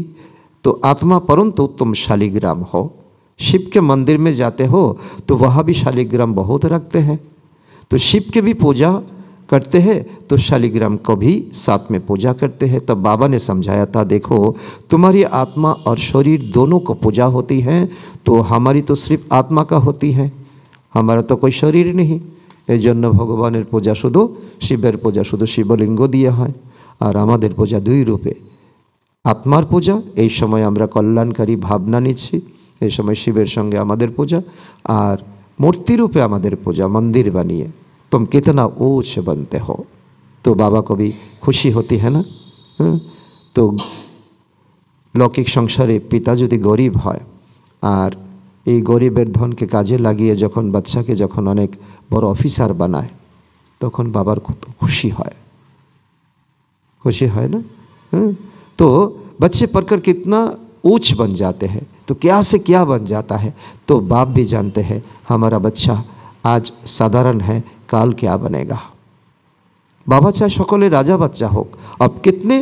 तो आत्मा, परंतु तुम शालिग्राम हो। शिव के मंदिर में जाते हो तो वहाँ भी शालिग्राम बहुत रखते हैं, तो शिव के भी पूजा करते हैं तो शालिग्राम को भी साथ में पूजा करते हैं। तब बाबा ने समझाया था, देखो तुम्हारी आत्मा और शरीर दोनों को पूजा होती है, तो हमारी तो सिर्फ आत्मा का होती है, हमारा तो कोई शरीर नहीं। এই জন্য ভগবানের পূজা শুধু, শিবের পূজা শুধু শিবলিঙ্গ দিয়ে হয়, আর আমাদের পূজা দুই রূপে। আত্মার পূজা, এই সময় আমরা কল্যাণকারী ভাবনা নিচ্ছি, এই সময় শিবের সঙ্গে আমাদের পূজা, আর मूर्ति रूपे हमारे पूजा, मंदिर बनिए, तुम कितना ऊंच बनते हो। तो बाबा को भी खुशी होती है ना। तो लौकिक संसारे पिता यदि गरीब है और ये गरीबेर धन के काजे लागिए जखन बच्चा के जखन अनेक बड़ अफिसार बनाए, तखन बाबार खुशी है ना। तो बच्चे पढ़कर कितना ऊंच बन जाते हैं, तो क्या से क्या बन जाता है। तो बाप भी जानते हैं हमारा बच्चा आज साधारण है, काल क्या बनेगा। बाबा चाहे सकले राजा बच्चा हो, अब कितने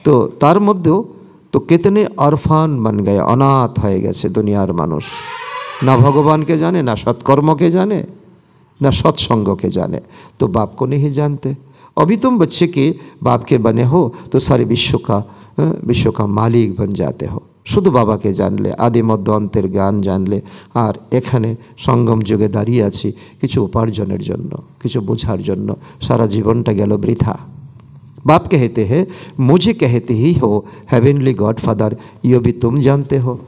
तो तार मध्य तो कितने अरफान बन गए, अनाथ हो गए दुनियार मानुष, ना भगवान के जाने, ना सत्कर्म के जाने, ना सत्संग के जाने, तो बाप को नहीं जानते। अभी तुम बच्चे के बाप के बने हो तो सारे विश्व का मालिक बन जाते हो। शुद्ध बाबा के जानले, आदि मध्य अंतेर ज्ञान जानले, और एखाने संगम जुगे दाड़िये आछि किछु उपार्जनेर जन्य, किछु बोझार जन्य, सारा जीवनटा गेल बृथा। बाप कहते हैं, मुझे कहते ही हो हेवनली गॉड फादर, ये भी तुम जानते हो।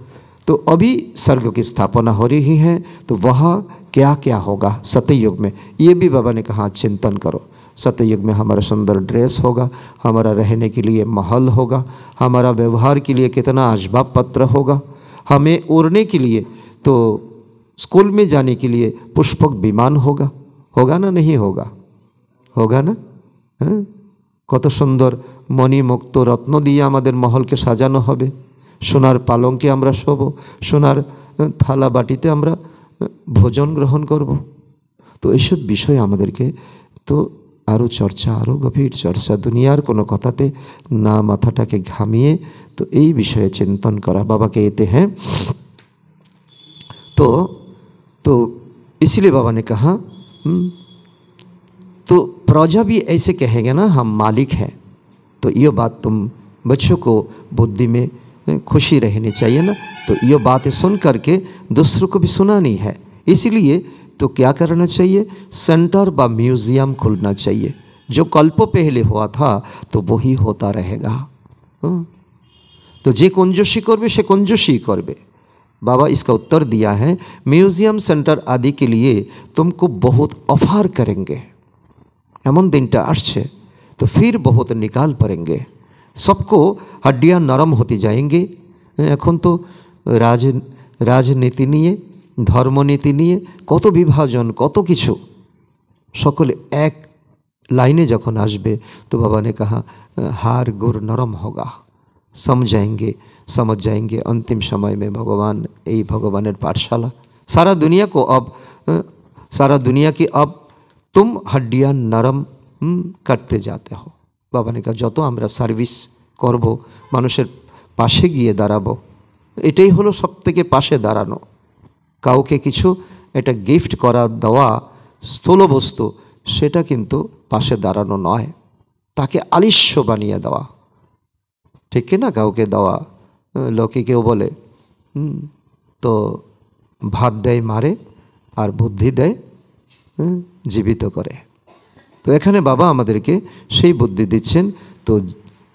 तो अभी स्वर्ग की स्थापना हो रही है, तो वहाँ क्या क्या होगा सत्ययुग में, ये भी बाबा ने कहा चिंतन करो। सत्ययुग में हमारा सुंदर ड्रेस होगा, हमारा रहने के लिए महल होगा, हमारा व्यवहार के लिए कितना असबाब पत्र होगा, हमें उड़ने के लिए तो स्कूल में जाने के लिए पुष्पक विमान होगा ना, नहीं होगा, होगा ना। कत सुंदर मणिमुक्त रत्न दिए आमादेर महल के साजानो होबे, सोनार पालंके आमरा शोबो, सोनार थाला बाटीते आमरा भोजन ग्रहण करब। तो एसब विषय आमादेरके तो आरो चर्चा, आरो गभीर चर्चा, दुनियार कोनो कथाते ना माथाटाके घामिए तो ये विषय चिंतन करा। बाबा कहते हैं तो इसलिए बाबा ने कहा, तो प्रजा भी ऐसे कहेंगे ना, हम मालिक हैं। तो ये बात तुम बच्चों को बुद्धि में खुशी रहनी चाहिए ना। तो ये बातें सुन करके दूसरों को भी सुनानी है, इसलिए तो क्या करना चाहिए, सेंटर व म्यूजियम खुलना चाहिए। जो कल्पों पहले हुआ था तो वही होता रहेगा। तो जे कंजूसी करबे से कंजूसी करबे। बाबा इसका उत्तर दिया है, म्यूजियम सेंटर आदि के लिए तुमको बहुत ऑफर करेंगे, एमन दिनटा आसছে। तो फिर बहुत निकाल पड़ेंगे, सबको हड्डियाँ नरम होती जाएंगी। এখন তো রাজনীতি নিয়ে, ধর্মনীতি নিয়ে কত বিভাজন, কত কিছু, সকলে এক लाइने जखन आसबे तो बाबा ने कहा हार गुर नरम होगा, समझ जाएंगे अंतिम समय में भगवान, यही भगवान पाठशाला। सारा दुनिया की अब तुम हड्डियाँ नरम करते जाते हो। बाबा ने कहा যত আমরা সার্ভিস করব, মানুষের পাশে গিয়ে দাঁড়াবো, এটাই হলো সবথেকে পাশে দাঁড়ানো। কাউকে কিছু এটা গিফট করা দেওয়া স্থূল বস্তু, সেটা কিন্তু পাশে দাঁড়ানো নয়, তাকে আলিস্য বানিয়ে দেওয়া, ঠিক কি না? কাউকে দেওয়া, লোকে কেউ বলে তো ভাত দেয় মারে আর বুদ্ধি দেয় জীবিত করে। তো এখানে বাবা আমাদেরকে সেই বুদ্ধি দিচ্ছেন। তো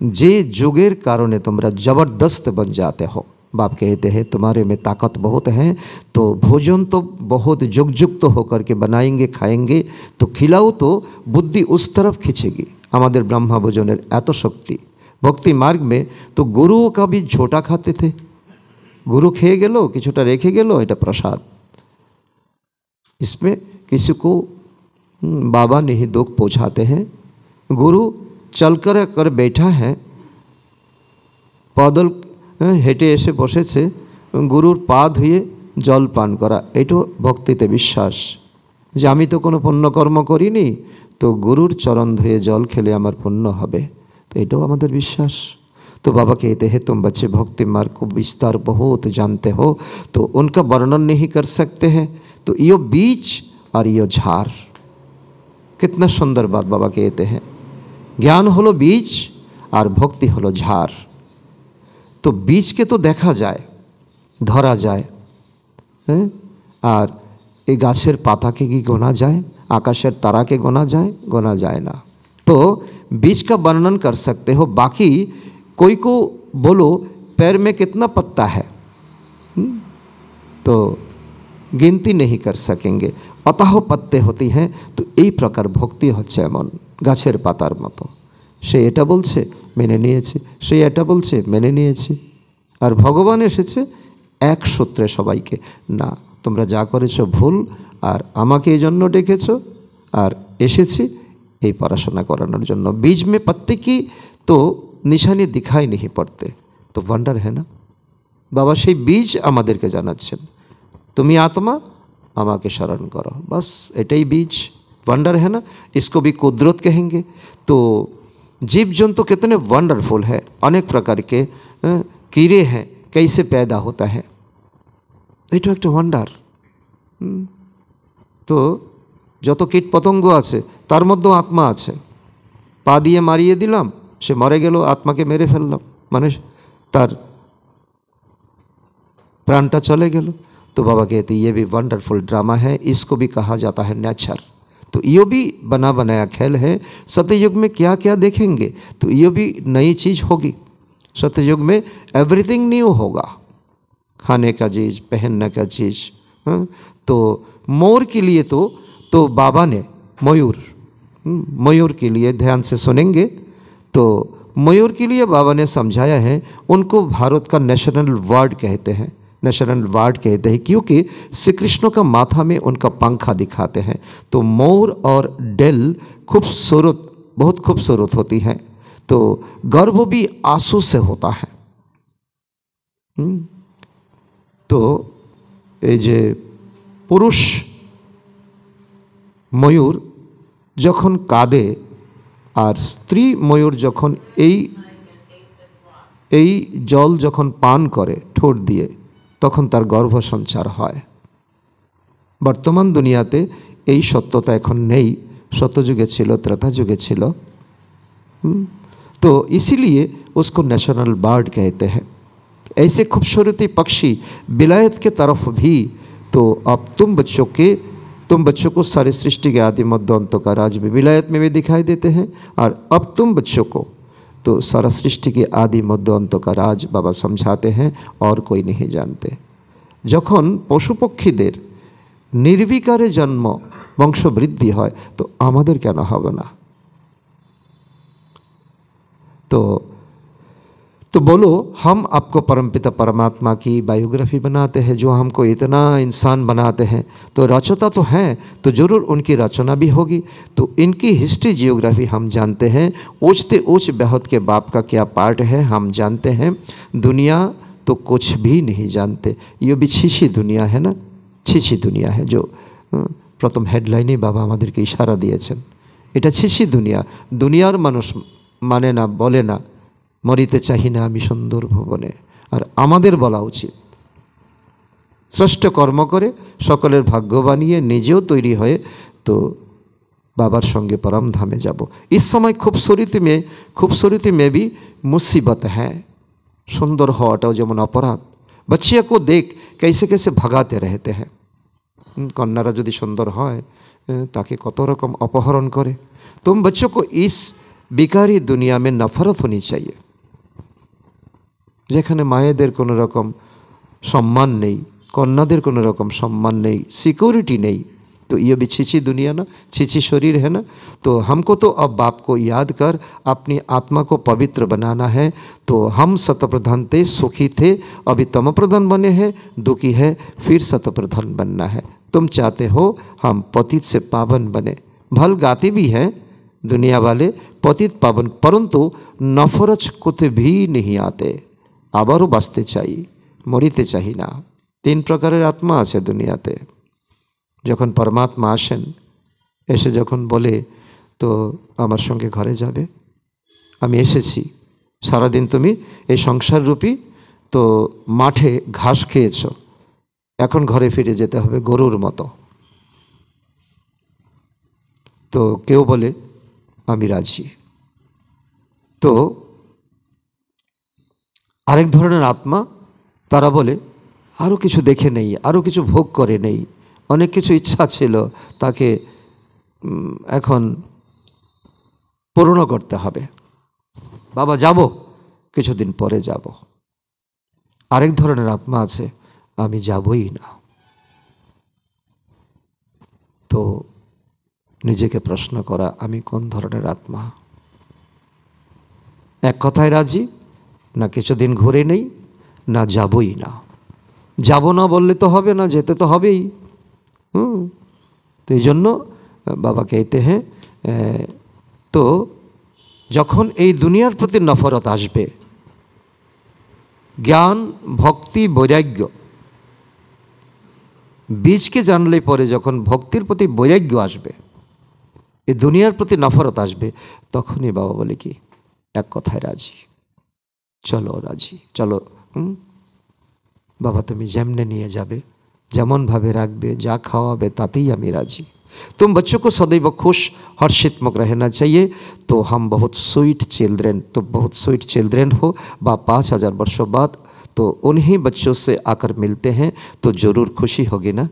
যে যুগের কারণে তোমরা জবরদস্ত बन जाते हो, बाप कहते हैं तुम्हारे में ताकत बहुत है, तो भोजन तो बहुत युक्त होकर के बनाएंगे खाएंगे, तो खिलाओ तो बुद्धि उस तरफ खींचेगी। हमारे ब्रह्मा भोजनेर एत शक्ति भक्ति मार्ग में। तो गुरुओं का भी झोटा खाते थे, गुरु खेয়ে গেল, কিছুটা রেখে গেল, এটা प्रसाद। इसमें किसी को बाबा नहीं दुख पहुँचाते हैं। गुरु चल कर बैठा है, पैदल हेঁটে এসে বসেছে, গুরুর পা ধুয়ে জল পান করা, এটাও ভক্তিতে বিশ্বাস যে আমি তো কোনো পুণ্যকর্ম করিনি, তো গুরুর চরণ ধুয়ে জল খেলে আমার পুণ্য হবে, তো এটাও আমাদের বিশ্বাস। तो बाबा कहते हैं तुम बच्चे भक्ति मार्ग को विस्तार बहुत जानते हो, तो उनका वर्णन नहीं कर सकते हैं। तो ये बीज और ये झाड़, कितना सुंदर बात बाबा कहते हैं। ज्ञान हलो बीज और भक्ति हलो झाड़। तो बीज के तो देखा जाए, धरा जाए, और ये गाछेर पाता के कि गोना जाए, आकाशेर तारा के गोना जाए ना। तो बीज का वर्णन कर सकते हो, बाकी कोई को बोलो पैर में कितना पत्ता है, तो गिनती नहीं कर सकेंगे, अतः पत्ते होती हैं। तो यही प्रकार भक्ति হচ্ছে এমন গাছের পাতার মতো, সে এটা বলছে মেনে নিয়েছি, সে এটা বলছে মেনে নিয়েছি। আর ভগবান এসেছে এক সূত্রে সবাইকে, না তোমরা যা করেছো ভুল, আর আমাকে এই জন্য ডেকেছো, আর এসেছি এই পড়াশোনা করানোর জন্য। बीज में पत्ते की तो निशानी दिखाई नहीं पड़ते, तो वंडर है ना। बाबा সেই বীজ আমাদেরকে জানাচ্ছেন, তুমি आत्मा আমাকে शरण करो, बस एटाई बीज। वंडर है ना, इसको भी कुदरत कहेंगे। तो जीव जंतु कितने वंडरफुल है, अनेक प्रकार के कीड़े हैं, कैसे पैदा होता है, এটা একটা वंडर। तो যত কীট পতঙ্গ আছে তার মধ্যেও আত্মা আছে, পা দিয়ে মারিয়ে দিলাম, সে মরে গেল, আত্মাকে মেরে ফেললাম, মানে তার प्राणटा चले गलो। तो बाबा कहते ये भी वंडरफुल ड्रामा है, इसको भी कहा जाता है नेचर। तो ये भी बना बनाया खेल है। सत्ययुग में क्या क्या देखेंगे, तो ये भी नई चीज़ होगी। सत्ययुग में एवरीथिंग न्यू होगा, खाने का चीज़, पहनने का चीज़। तो मोर के लिए तो बाबा ने मयूर के लिए ध्यान से सुनेंगे। तो मयूर के लिए बाबा ने समझाया है, उनको भारत का नेशनल बर्ड कहते हैं, नेशनल बर्ड कहते हैं क्योंकि श्री कृष्ण का माथा में उनका पंखा दिखाते हैं। तो मोर और डेल खूबसूरत, बहुत खूबसूरत होती हैं। तो गर्भ भी आंसू से होता है। तो ये जे पुरुष मयूर যখন কাঁদে আর স্ত্রী ময়ূর যখন এই জল যখন পান করে ঠোঁট দিয়ে, তখন তার গর্ভ সঞ্চার হয়। বর্তমান দুনিয়াতে এই সত্যতা এখন নেই, সত্যযুগে ছিল, ত্রেতা যুগে ছিল। तो इसीलिए उसको नेशनल बर्ड कहते हैं। ऐसे खूबसूरती पक्षी विलायत के तरफ भी। तो अब तुम बच्चों को सारी सृष्टि के आदि मध्य अंत का राज भी विलायत में भी दिखाई देते हैं, और अब तुम बच्चों को तो सारा सृष्टि के आदि मध्य अंत का राज बाबा समझाते हैं, और कोई नहीं जानते। যখন পশু পক্ষীদের নির্বিকারে জন্ম বংশবৃদ্ধি হয়, তো আমাদের কেন হবে না? तो बोलो, हम आपको परमपिता परमात्मा की बायोग्राफी बनाते हैं, जो हमको इतना इंसान बनाते हैं, तो रचता तो हैं, तो ज़रूर उनकी रचना भी होगी। तो इनकी हिस्ट्री जियोग्राफी हम जानते हैं। ऊँचते ऊँच बहुत के बाप का क्या पार्ट है हम जानते हैं। दुनिया तो कुछ भी नहीं जानते। ये भी छिछी दुनिया है ना, छिछी दुनिया है। जो प्रथम हेडलाइने बाबा আমাদেরকে ইশারা দিয়েছেন, এটা छिछी दुनिया। दुनियार मानुष মানে না, বলে না মরিতে চাহি না আমি সুন্দর ভুবনে। আর আমাদের বলা উচিত শ্রেষ্ঠ কর্ম করে সকলের ভাগ্য বানিয়ে নিজেও তৈরি হয়ে তো बाबार संगे परम धामे जाबो। इस समय खूबसूरती में भी मुसीबत है। सुंदर हवाटाओ जेमन अपराध। बच्चिया को देख कैसे कैसे भगाते रहते हैं। कन्यारा यदि सुंदर है ताके कत रकम अपहरण करे। तुम बच्चों को इस बिकारी दुनिया में नफरत होनी चाहिए, যেখানে মায়েদের কোনো রকম সম্মান নেই, কন্যাদের কোনো রকম সম্মান নেই, सिक्योरिटी नहीं। तो ये भी छिछी दुनिया ना, छिछी शरीर है ना। तो हमको तो अब बाप को याद कर अपनी आत्मा को पवित्र बनाना है। तो हम सतप्रधान थे, सुखी थे, अभी तम प्रधान बने हैं, दुखी है, फिर सतप्रधान बनना है। तुम चाहते हो हम पतित से पावन बने। भल गाते भी हैं दुनिया वाले पतित पावन, परंतु नफरत कुछ भी नहीं आते। आबारो बाँचते चाहिए, मरिते चाहिए ना। 3 प्रकारेर आत्मा आछे दुनियाते। যখন परमात्मा आसेन एसे যখন बोले तो आमार संगे घरे जाबे, आमी एसेছি, सारा दिन तुमी এই সংসার रूपी तो माठे घास खेয়েছো, এখন घरे फिरे যেতে হবে গরুর মতো। तो কেউ বলে আমি রাজি। তো আরেক ধরনের আত্মা তারা বলে আরও কিছু দেখে নেই, আরও কিছু ভোগ করে নেই, অনেক কিছু ইচ্ছা ছিল তাকে এখন পূরণ করতে হবে। বাবা যাব, কিছুদিন পরে যাব। আরেক ধরনের আত্মা আছে আমি যাবই না। তো নিজেকে প্রশ্ন করা আমি কোন ধরনের আত্মা? এক কথায় রাজি না, কিছুদিন ঘুরে নেই না, যাবই না। যাব না বললে তো হবে না, যেতে তো হবেই। तो ये बाबा कहते हैं तो जखन এই दुनियार प्रति नफरत आसबे, ज्ञान भक्ति वैराग्य बीज के जानले परे जखन भक्तिर प्रति वैराग्य आसबे, ये दुनियार प्रति नफरत आसबे, तखनই बाबा बोले कि एक कथाय राजी, चलो राजी, चलो बाबा तुम जेमने निये जाबे, যেমন ভাবে রাখবে, যা খাওয়াবে তাতেই আমি রাজি। तुम बच्चों को सदैव खुश हर्षितमुख रहना चाहिए। तो हम बहुत स्वीट चिल्ड्रेन, तो बहुत स्वीट चिल्ड्रेन हो बा 5000 वर्षों बाद तो उन्हीं बच्चों से आकर मिलते हैं तो ज़रूर खुशी होगी ना।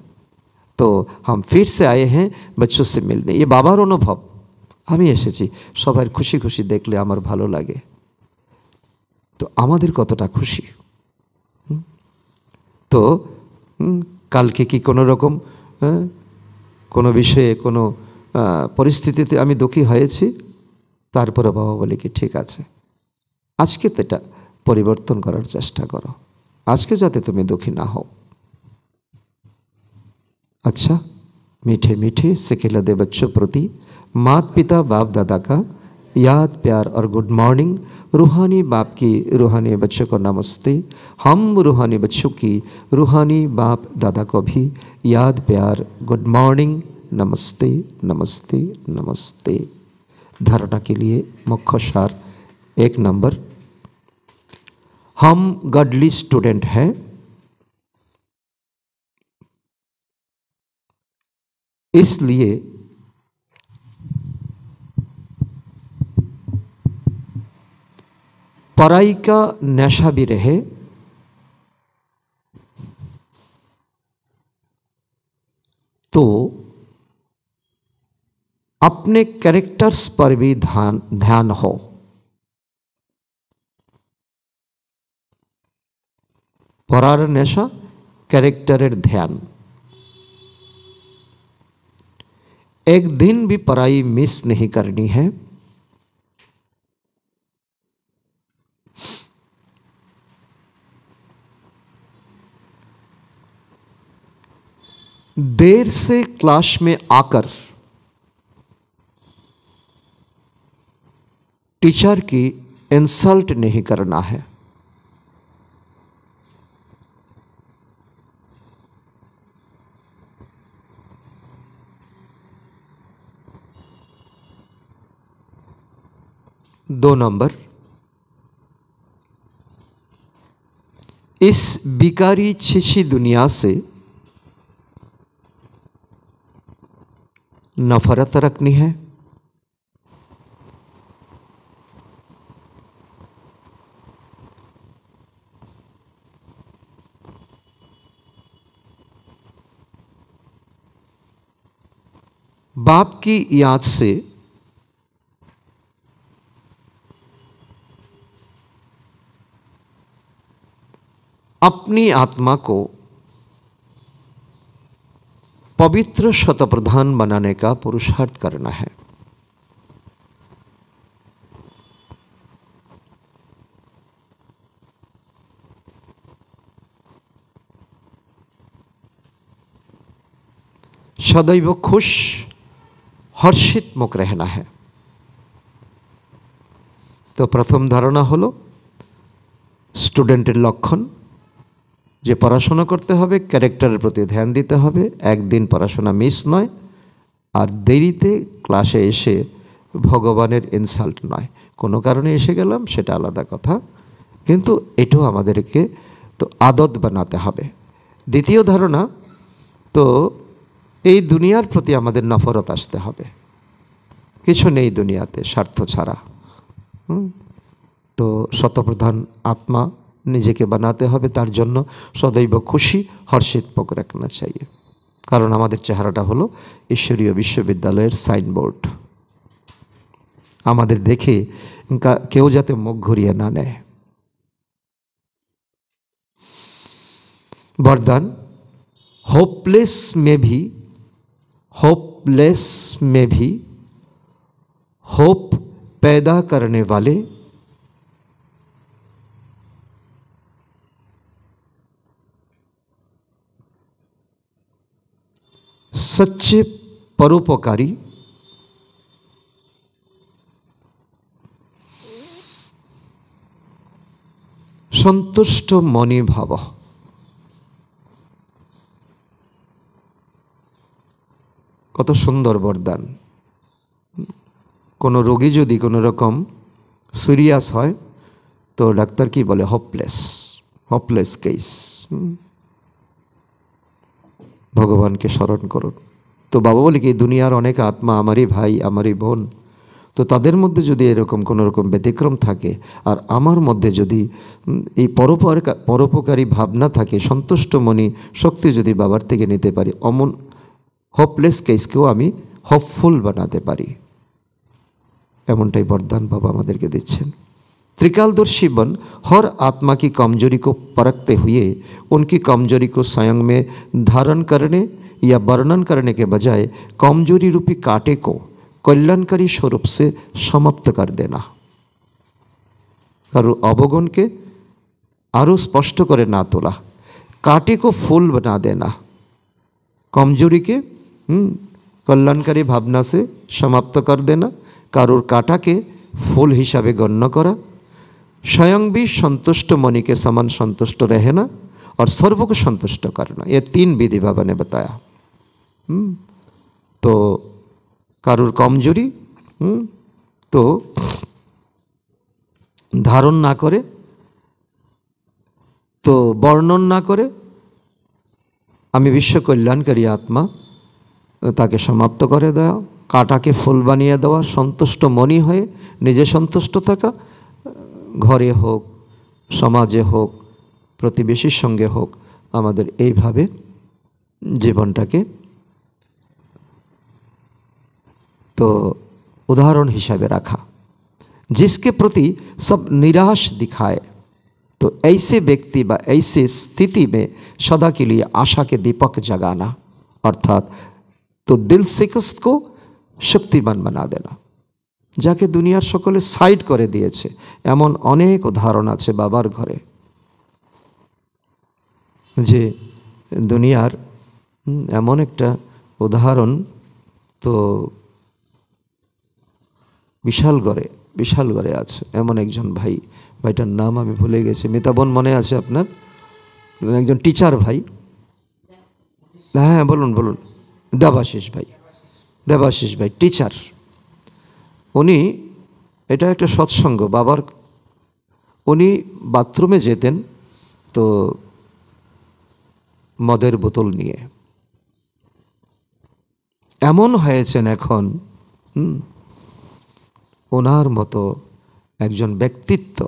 तो हम फिर से आए हैं बच्चों से मिलने, ये बाबार अनुभव। আমি এসেছি, সবার খুশি খুশি দেখলে আমার ভালো লাগে। তো আমাদের কতটা খুশি। তো কালকে কি কোনো রকম কোনো বিষয়ে কোনো পরিস্থিতিতে আমি দুঃখী হয়েছি, তারপরে বাবা বলে কি ঠিক আছে, আজকে তো এটা পরিবর্তন করার চেষ্টা করো, আজকে যাতে তুমি দুঃখী না হও। अच्छा, मीठे मीठे सिखिलदे बच्चों प्रति माता पिता बाप दादा का याद प्यार और गुड मॉर्निंग। रूहानी बाप की रूहानी बच्चों को नमस्ते। हम रूहानी बच्चों की रूहानी बाप दादा को भी याद प्यार गुड मॉर्निंग, नमस्ते नमस्ते नमस्ते। धारणा के लिए मुख्य सार 1 नंबर, हम गॉडली स्टूडेंट हैं। इसलिए पढ़ाई का नशा भी रहे, तो अपने कैरेक्टर्स पर भी ध्यान हो। पढ़ार नेशा, कैरेक्टरेर ध्यान। एक दिन भी पढ़ाई मिस नहीं करनी है। देर से क्लास में आकर टीचर की इंसल्ट नहीं करना है। दो नंबर, इस बिकारी छिछी दुनिया से नफरत रखनी है। बाप की याद से अपनी आत्मा को पवित्र शतप्रधान बनाने का पुरुषार्थ करना है। सदैव खुश हर्षित मुख रहना है। तो प्रथम धारणा हलो स्टूडेंटेर लक्षण जे पढ़ाशोना करते हबे, क्यारेक्टारेर प्रति ध्यान दीते हबे, एकदिन पढ़ाशोना मिस नय और देरीते क्लासे एसे भगवानेर इनसाल्ट नय। कोनो कारणे एसे गेलाम सेटा आलादा कथा, किन्तु एटाओ आमादेरके तो आदत बनाते हबे। द्वितीय धारणा तो এই দুনিয়ার প্রতি আমাদের নফরত আসতে হবে। কিছু নেই দুনিয়াতে স্বার্থ ছাড়া। তো শতপ্রধান আত্মা নিজেকে বানাতে হবে, তার জন্য সদৈব খুশি হর্ষিত মুখ রাখনা চাই। কারণ আমাদের চেহারাটা হলো ঈশ্বরীয় বিশ্ববিদ্যালয়ের সাইনবোর্ড। আমাদের দেখে কেউ যাতে মুখ ঘুরিয়ে না নেয়। वरदान, होपलेस में भी होप पैदा करने वाले सच्चे परोपकारी संतुष्ट मनी भाव। कत सुंदर वरदान। कोनो रोगी यदि कोनो रकम सिरियास है तो डाक्तार की बोले होपलेस केस। भगवान के स्मरण करुन। तो बाबा बोले कि दुनियार अनेक आत्मा आमारी भाई आमारी बोन, तो तादेर मध्य यदि एरकम कोनो रकम व्यतिक्रम थाके और आमार मध्य यदि এই परोपकारी भावना थाके, सन्तुष्ट मनी शक्ति यदि बाबार थेके निते पारी, अमन होपलेस केसकेও আমি होपफुल बनाते पारी। एमनटाई वरदान बाबा आमादेरके दिच्छेन। त्रिकालदर्शी बन हर आत्मा की कमजोरी को परखते हुए उनकी कमजोरी को स्वयं में धारण करने या वर्णन करने के बजाय कमजोरी रूपी कांटे को कल्याणकारी स्वरूप से समाप्त कर देना। कारो अवगुण के आरो स्पष्ट करे ना तोला, कांटे को फूल बना देना। कमजोरी के कल्याणकारी भावना से समाप्त कर देना, कारोर कांटा के फूल हिसाबे गण्य करा, स्वयं भी संतुष्ट मणि के समान संतुष्ट रहना और सर्व को संतुष्ट करना। ये तीन विधि बाबा ने बताया। तो कारुर कमजोरी तो धारण ना करे, तो वर्णन ना करे, आमी विश्व कल्याणकारी आत्मा ताके समाप्त करे देওয়া, काटाके फुल बानिয়ে देওয়া, सन्तुष्ट मणि हয়ে निजे सन्तुष्ट थाका, घरे होक समाजे होक प्रतिवेशीर संगे होक आमादेर এইভাবে জীবনটাকে तो उदाहरण हिसाबे रखा। जिसके प्रति सब निराश दिखाए तो ऐसे व्यक्ति व ऐसे स्थिति में सदा के लिए आशा के दीपक जगाना, अर्थात तो दिल शिकस्त को शक्तिमान बना देना। जाके दुनियार सकले साइड करे दिएছে एमन अनेक उदाहरण आछे बाबार घरे, जे दुनियार এমন একটা উদাহরণ। তো বিশালগড়ে আছে এমন একজন ভাই, ভাইটার নাম আমি ভুলে গেছি, মিতাবন মনে আছে আপনার? একজন টিচার ভাই। হ্যাঁ বলুন বলুন। দেবাশিস ভাই টিচার। উনি, এটা একটা সৎসঙ্গ বাবার, উনি বাথরুমে যেতেন তো মদের বোতল নিয়ে। এমন হয়েছেন এখন, ওনার মতো একজন ব্যক্তিত্ব,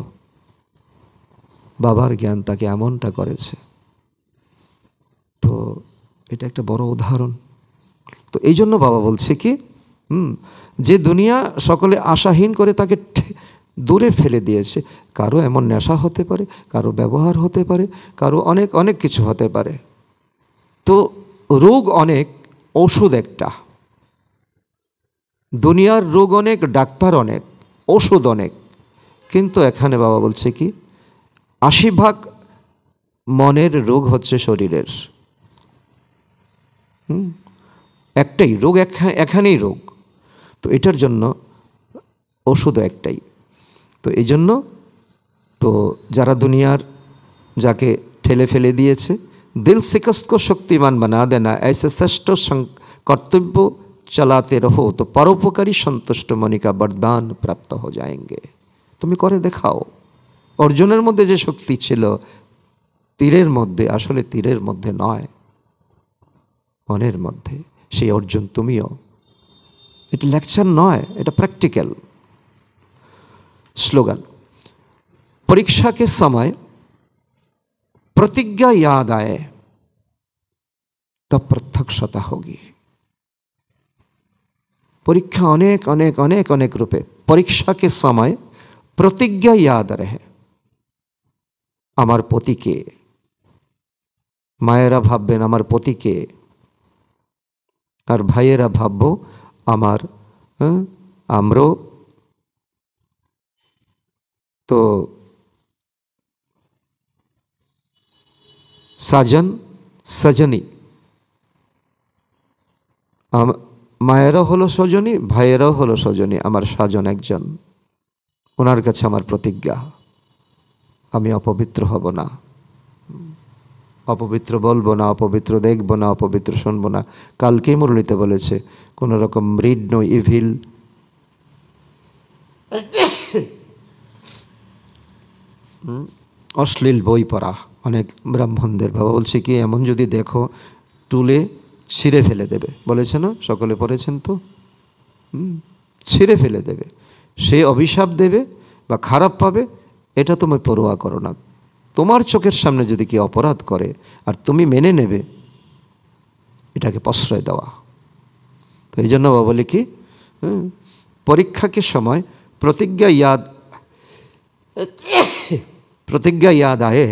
বাবার জ্ঞান তাকে এমনটা করেছে। তো এটা একটা বড় উদাহরণ। তো এই জন্য বাবা বলছে কি, যে দুনিয়া সকলে আশাহীন করে তাকে দূরে ফেলে দিয়েছে। কারো এমন নেশা হতে পারে, কারো ব্যবহার হতে পারে, কারো অনেক অনেক কিছু হতে পারে। তো রোগ অনেক, ওষুধ একটা। দুনিয়ার রোগ অনেক, ডাক্তার অনেক, ওষুধ অনেক। কিন্তু এখানে বাবা বলছে কি, 80% মনের রোগ হচ্ছে শরীরের। একটাই রোগ, এখানেই রোগ। তো এটার জন্য ওষুধ একটাই। তো এই জন্য তো যারা দুনিয়ার যাকে ঠেলে ফেলে দিয়েছে, दिल शिकस्त को शक्तिमान बना देना, ऐसे श्रेष्ठ कर्तव्य चलाते रहो तो परोपकारी संतुष्ट मणि का वरदान प्राप्त हो जाएंगे। তুমি করে দেখাও। অর্জুনের মধ্যে যে শক্তি ছিল তীরের মধ্যে, আসলে তীরের মধ্যে নয়, মনের মধ্যে। সেই অর্জুন তুমিও। এটা লেকচার নয়, এটা प्रैक्टिकल। स्लोगन, परीक्षा के समय प्रतिज्ञा याद आए तब प्रत्यक्षता होगी। परीक्षा अनेक अनेक अनेक अनेक रूपे। परीक्षा के समय प्रतिज्ञा याद रहे, आमार पति के, मायेरा भाबबेन आमार पति के, और भाइयेरा भाबबो आमार आमरो। तो साजन सजनी, मायेरा हलो सजनी, भाइयेराও हलो सजनी, आमार साजन एकजन। ओनार काछे आमार प्रतिज्ञा, आमी अपवित्र हब ना, अपवित्र बोलबो ना, अपवित्र देखबो ना, अपवित्र शुनबो ना। कालके मुरलीते बोलेছে कोनो रकम रीड नो इविल, अश्लील বই পড়া অনেক ব্রাহ্মণদের। বাবা বলছে কি, এমন যদি দেখো টুলে ছিঁড়ে ফেলে দেবে, বলেছে না? সকলে পড়েছেন তো? ছিঁড়ে ফেলে দেবে, সে অভিশাপ দেবে বা খারাপ পাবে, এটা তুমি পরোয়া করো না। তোমার চোখের সামনে যদি কেউ অপরাধ করে আর তুমি মেনে নেবে, এটাকে প্রশ্রয় দেওয়া। তো এই জন্য বাবা বলে কি, পরীক্ষা के समय प्रतिज्ञा याद आए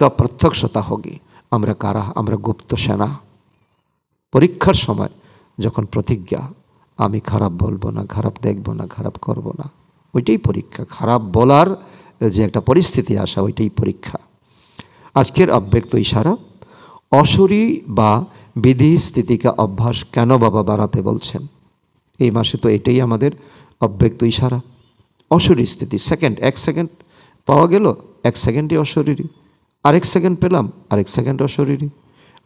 तो प्रत्यक्षता होगी। আমরা কারা? আমরা গুপ্ত সেনা। পরীক্ষার সময় যখন প্রতিজ্ঞা, আমি খারাপ বলবো না, খারাপ দেখবো না, খারাপ করব না, ওইটাই পরীক্ষা। খারাপ বলার যে একটা পরিস্থিতি আসা, ওইটাই পরীক্ষা। আজকের অব্যক্ত ইশারা, অশরী বা বিধি স্থিতিকা অভ্যাস কেন বাবা বাড়াতে বলছেন? এই মাসে তো এটাই আমাদের অব্যক্ত ইশারা। অশরী স্থিতি, সেকেন্ড, 1 সেকেন্ড পাওয়া গেল, 1 সেকেন্ডই অশরীরী, আরেক সেকেন্ড পেলাম, আরেক সেকেন্ড অশরীরী।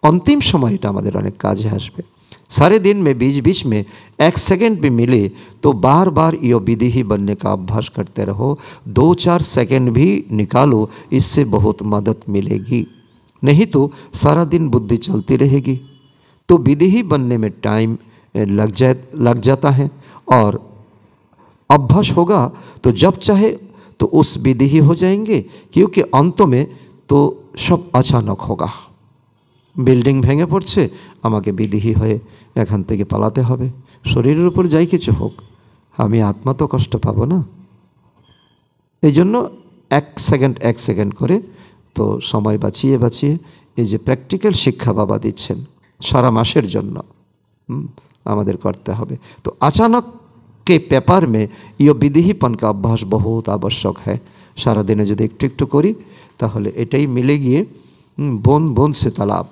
अंतिम समय এটা আমাদের অনেক কাজে আসবে। सारे दिन में बीच बीच में 1 सेकंड भी मिले तो बार बार ये विधि ही बनने का अभ्यास करते रहो। 2-4 सेकंड भी निकालो, इससे बहुत मदद मिलेगी। नहीं तो सारा दिन बुद्धि चलती रहेगी, तो विधि ही बनने में टाइम लग जाता है। और अभ्यास होगा तो जब चाहे तो उस विधि ही हो जाएंगे, क्योंकि अंत में तो सब अचानक होगा। बिल्डिंग भेंगे पड़ছে, আমাকে বিদেহী হয়ে এখান থেকে পালাতে হবে। শরীরের উপর যাই কিছু হোক, আমি আত্মা তো কষ্ট পাবো না। এই জন্য 1 সেকেন্ড 1 সেকেন্ড করে তো সময় বাঁচিয়ে বাঁচিয়ে এই যে প্র্যাকটিক্যাল শিক্ষা বাবা দিচ্ছেন সারা মাসের জন্য আমাদের করতে হবে। তো अचानक के पेपर में ये विधिहीपन का अभ्यास बहुत आवश्यक है। সারা দিনে যদি একটু একটু করি তাহলে এটাই মিলে গিয়ে বোন বোন সে তালাব।